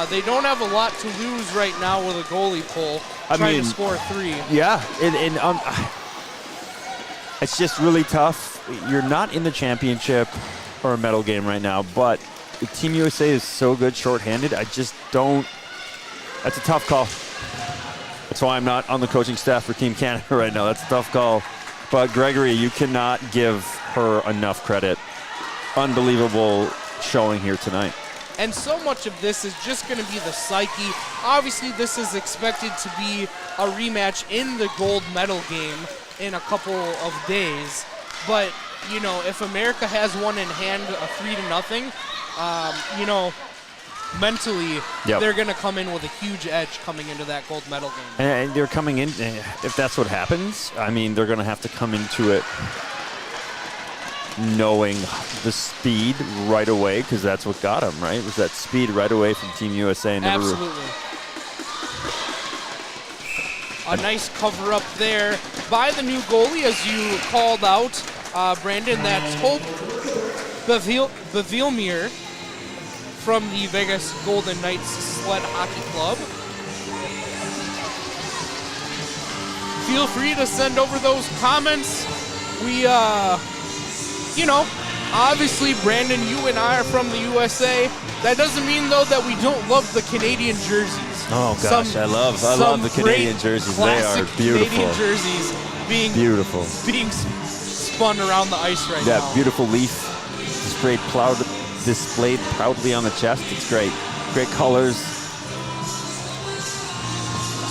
they don't have a lot to lose right now with a goalie pull, trying to score 3. Yeah, and it's just really tough. You're not in the championship or a medal game right now, but Team USA is so good shorthanded. I just don't. That's a tough call. That's why I'm not on the coaching staff for Team Canada right now. That's a tough call. But Gregory, you cannot give her enough credit. Unbelievable showing here tonight. And so much of this is just going to be the psyche. Obviously, this is expected to be a rematch in the gold medal game in a couple of days. But, you know, if America has one in hand, a 3-0, you know, mentally, they're going to come in with a huge edge coming into that gold medal game. And they're coming in, if that's what happens, I mean, they're going to have to come into it knowing the speed right away, because that's what got them, right? Was that speed right away from Team USA. Absolutely. A nice cover up there by the new goalie, as you called out, Brandon. That's Hope Bevilmere from the Vegas Golden Knights Sled Hockey Club. Feel free to send over those comments. We, you know, obviously, Brandon, you and I are from the USA. That doesn't mean, though, that we don't love the Canadian jerseys. Oh, gosh, I love the Canadian jerseys. They are beautiful. Canadian jerseys being spun around the ice right now. That beautiful leaf displayed proudly on the chest. It's great. Great colors.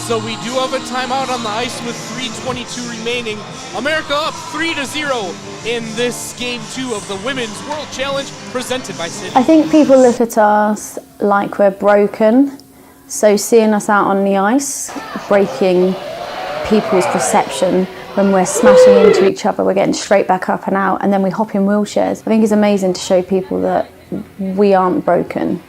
So we do have a timeout on the ice with 3:22 remaining. America up 3-0 in this Game 2 of the Women's World Challenge presented by City. I think people look at us like we're broken. So seeing us out on the ice, breaking people's perception when we're smashing into each other, we're getting straight back up and out, and then we hop in wheelchairs. I think it's amazing to show people that we aren't broken.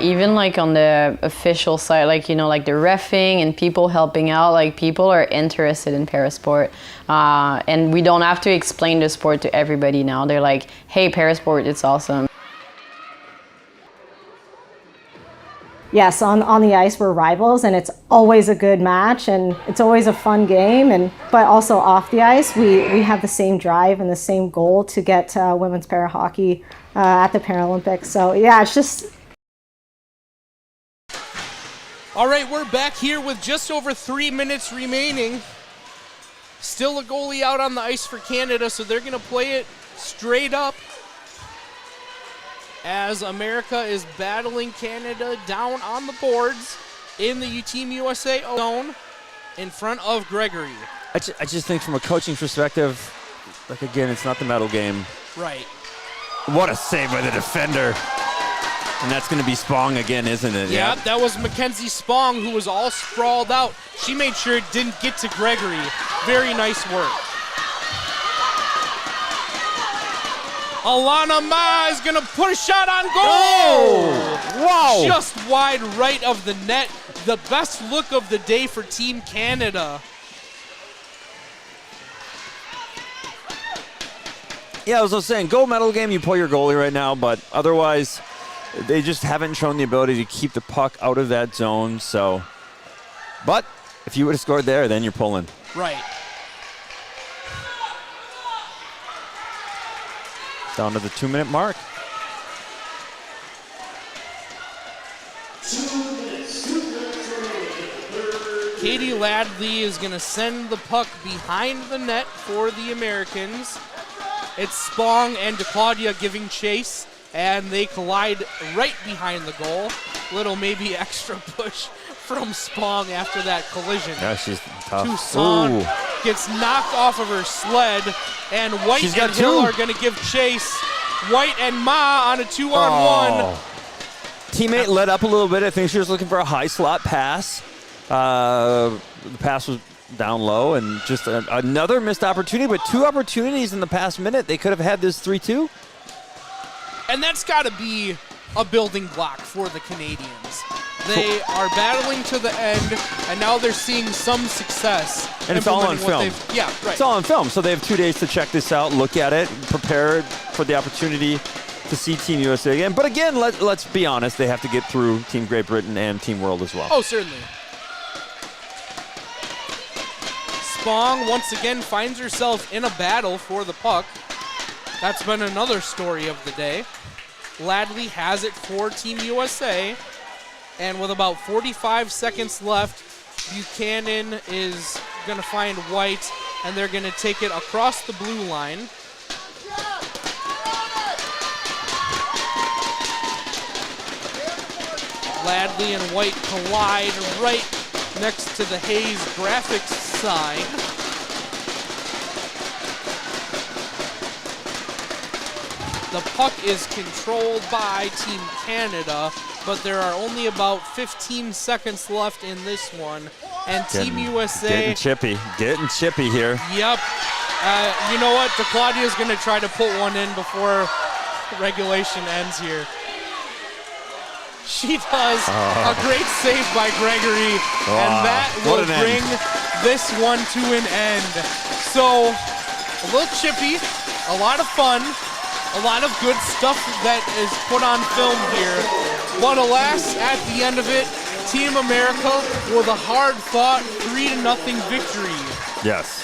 Even like on the official side, like, you know, like the reffing and people helping out, like people are interested in parasport. And we don't have to explain the sport to everybody now. They're like, hey, parasport, it's awesome. Yes, on the ice we're rivals, and it's always a good match, and it's always a fun game. But also off the ice, we have the same drive and the same goal to get women's para hockey at the Paralympics. So yeah, it's just. All right, we're back here with just over 3 minutes remaining. Still a goalie out on the ice for Canada, so they're going to play it straight up as America is battling Canada down on the boards in the Team USA zone in front of Gregory. I just think from a coaching perspective, like, again, it's not the medal game. Right. What a save by the defender. And that's going to be Spong again, isn't it? Yeah, that was Mackenzie Spong, who was all sprawled out. She made sure it didn't get to Gregory. Very nice work. Alana Ma is going to put a shot on goal. Oh, wow. Just wide right of the net. The best look of the day for Team Canada. Yeah, as I was saying, gold medal game, you pull your goalie right now, but otherwise, they just haven't shown the ability to keep the puck out of that zone. So, but if you would have scored there, then you're pulling. Right. Down to the 2-minute mark. 2 minutes. 2 minutes remaining. Katie Ladley is going to send the puck behind the net for the Americans. It's Spong and DeClaudia giving chase, and they collide right behind the goal. Little maybe extra push from Spong after that collision. Yeah, she's tough. Toussaint gets knocked off of her sled, and White and Hill are going to give chase. White and Ma on a 2-on-1. Teammate let up a little bit. I think she was looking for a high slot pass. The pass was down low, and just another missed opportunity, but 2 opportunities in the past minute. They could have had this 3-2. And that's got to be a building block for the Canadians. They are battling to the end, and now they're seeing some success. And it's all on film. Yeah, right. It's all on film, so they have 2 days to check this out, look at it, prepare for the opportunity to see Team USA again. But again, let's be honest, they have to get through Team Great Britain and Team World as well. Oh, certainly. Spong once again finds herself in a battle for the puck. That's been another story of the day. Ladley has it for Team USA, and with about 45 seconds left, Buchanan is going to find White, and they're going to take it across the blue line. Ladley and White collide right next to the Hayes graphics sign. The puck is controlled by Team Canada, but there are only about 15 seconds left in this one. And Team USA... Getting chippy here. Yep. You know what? DeClaudia's going to try to put one in before regulation ends here. She does a great save by Gregory, and that will bring this one to an end. So, a little chippy, a lot of fun, a lot of good stuff that is put on film here. But alas, at the end of it, Team America with a hard-fought 3-0 victory. Yes.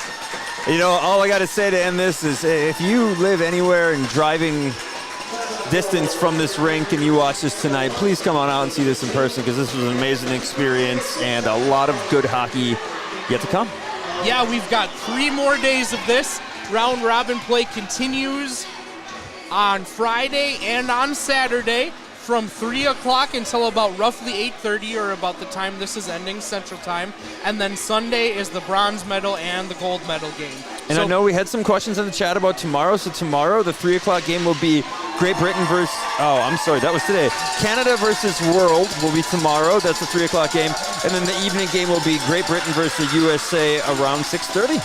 You know, all I got to say to end this is if you live anywhere in driving distance from this rink and you watch this tonight, please come on out and see this in person, because this was an amazing experience and a lot of good hockey yet to come. Yeah, we've got 3 more days of this. Round robin play continues on Friday and on Saturday from 3 o'clock until about roughly 8:30, or about the time this is ending, Central Time. And then Sunday is the bronze medal and the gold medal game. And I know we had some questions in the chat about tomorrow. So tomorrow, the 3 o'clock game will be Great Britain versus, that was today. Canada versus World will be tomorrow. That's the 3 o'clock game. And then the evening game will be Great Britain versus the USA around 6:30.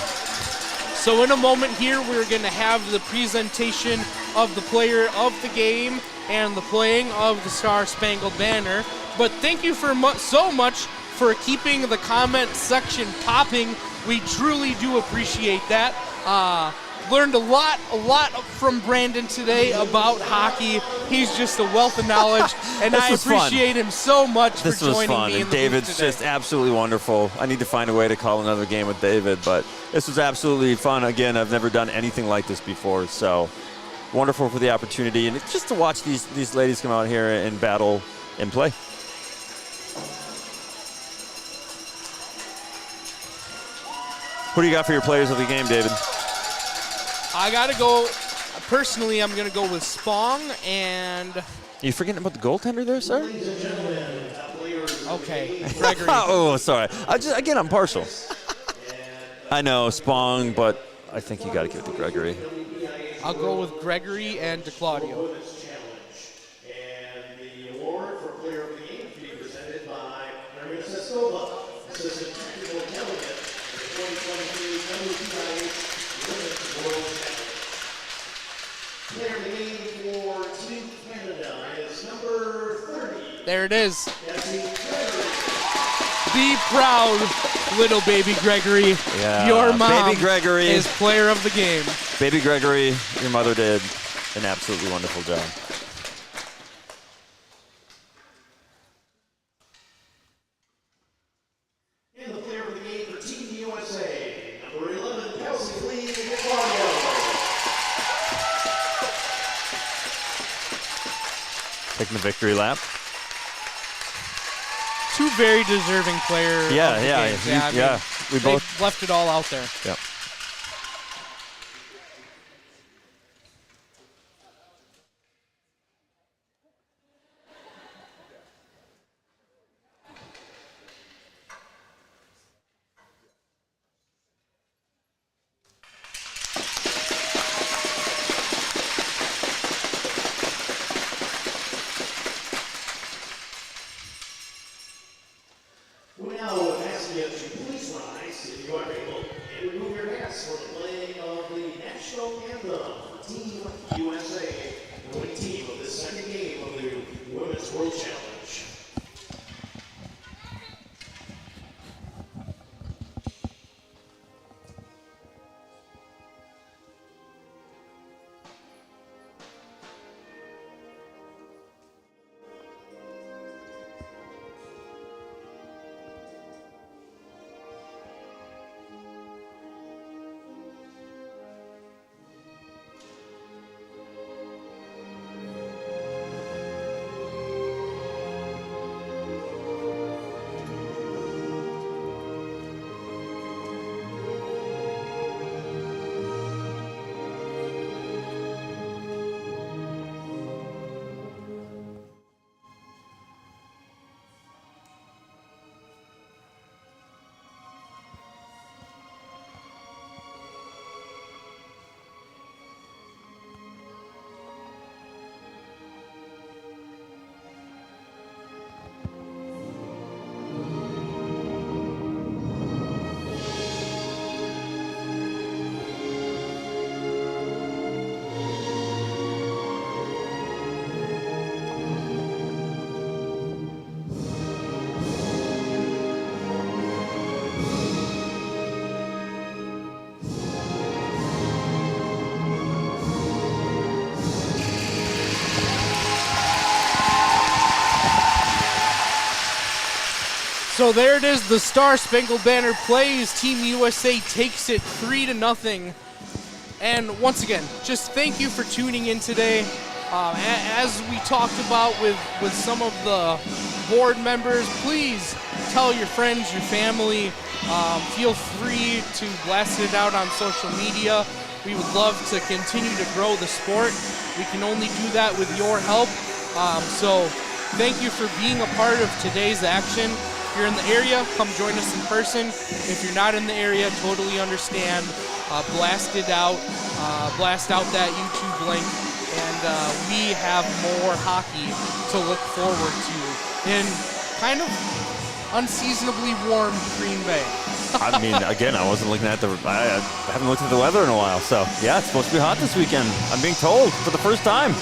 So in a moment here, we're going to have the presentation of the player of the game and the playing of the Star Spangled Banner. But thank you so much for keeping the comment section popping. We truly do appreciate that. Learned a lot from Brandon today about hockey. He's just a wealth of knowledge, and I appreciate him so much for joining me in the David's booth today. just absolutely wonderful. I need to find a way to call another game with David, but this was absolutely fun. Again, I've never done anything like this before, so wonderful for the opportunity, and just to watch these ladies come out here and battle and play. Who do you got for your players of the game, David? I got to go, personally, I'm going to go with Spong and... Are you forgetting about the goaltender there, sir? Okay, Gregory. Oh, sorry. I'm partial. I know, Spong, but I think you got to give it to Gregory. I'll go with Gregory and DeClaudio. And the award for player of the game to be presented by Maria Seskova, Assistant Technical Delegate of the 2023 WPIH Women's World Championship. Player of the game for Team Canada is number 30. There it is. Be proud, little baby Gregory. Yeah, your mom baby Gregory is player of the game. Baby Gregory, your mother did an absolutely wonderful job. And the player of the game for Team USA, number 11, Kelsey Lee DeClaudio. Taking the victory lap. Two very deserving players. We They both left it all out there. Yep. We now ask you to please rise, if you are able, and remove your hats for the playing of the national anthem for Team USA, the winning team of the second game of the Women's World Challenge. So there it is, the Star Spangled Banner plays. Team USA takes it 3-0. And once again, just thank you for tuning in today. As we talked about with some of the board members, please tell your friends, your family. Feel free to blast it out on social media. We would love to continue to grow the sport. We can only do that with your help. So thank you for being a part of today's action. If you're in the area, come join us in person. If you're not in the area, totally understand. Blast it out. Blast out that YouTube link. And we have more hockey to look forward to in kind of unseasonably warm Green Bay. I mean, again, I wasn't looking at I haven't looked at the weather in a while. So, yeah, it's supposed to be hot this weekend. I'm being told for the first time.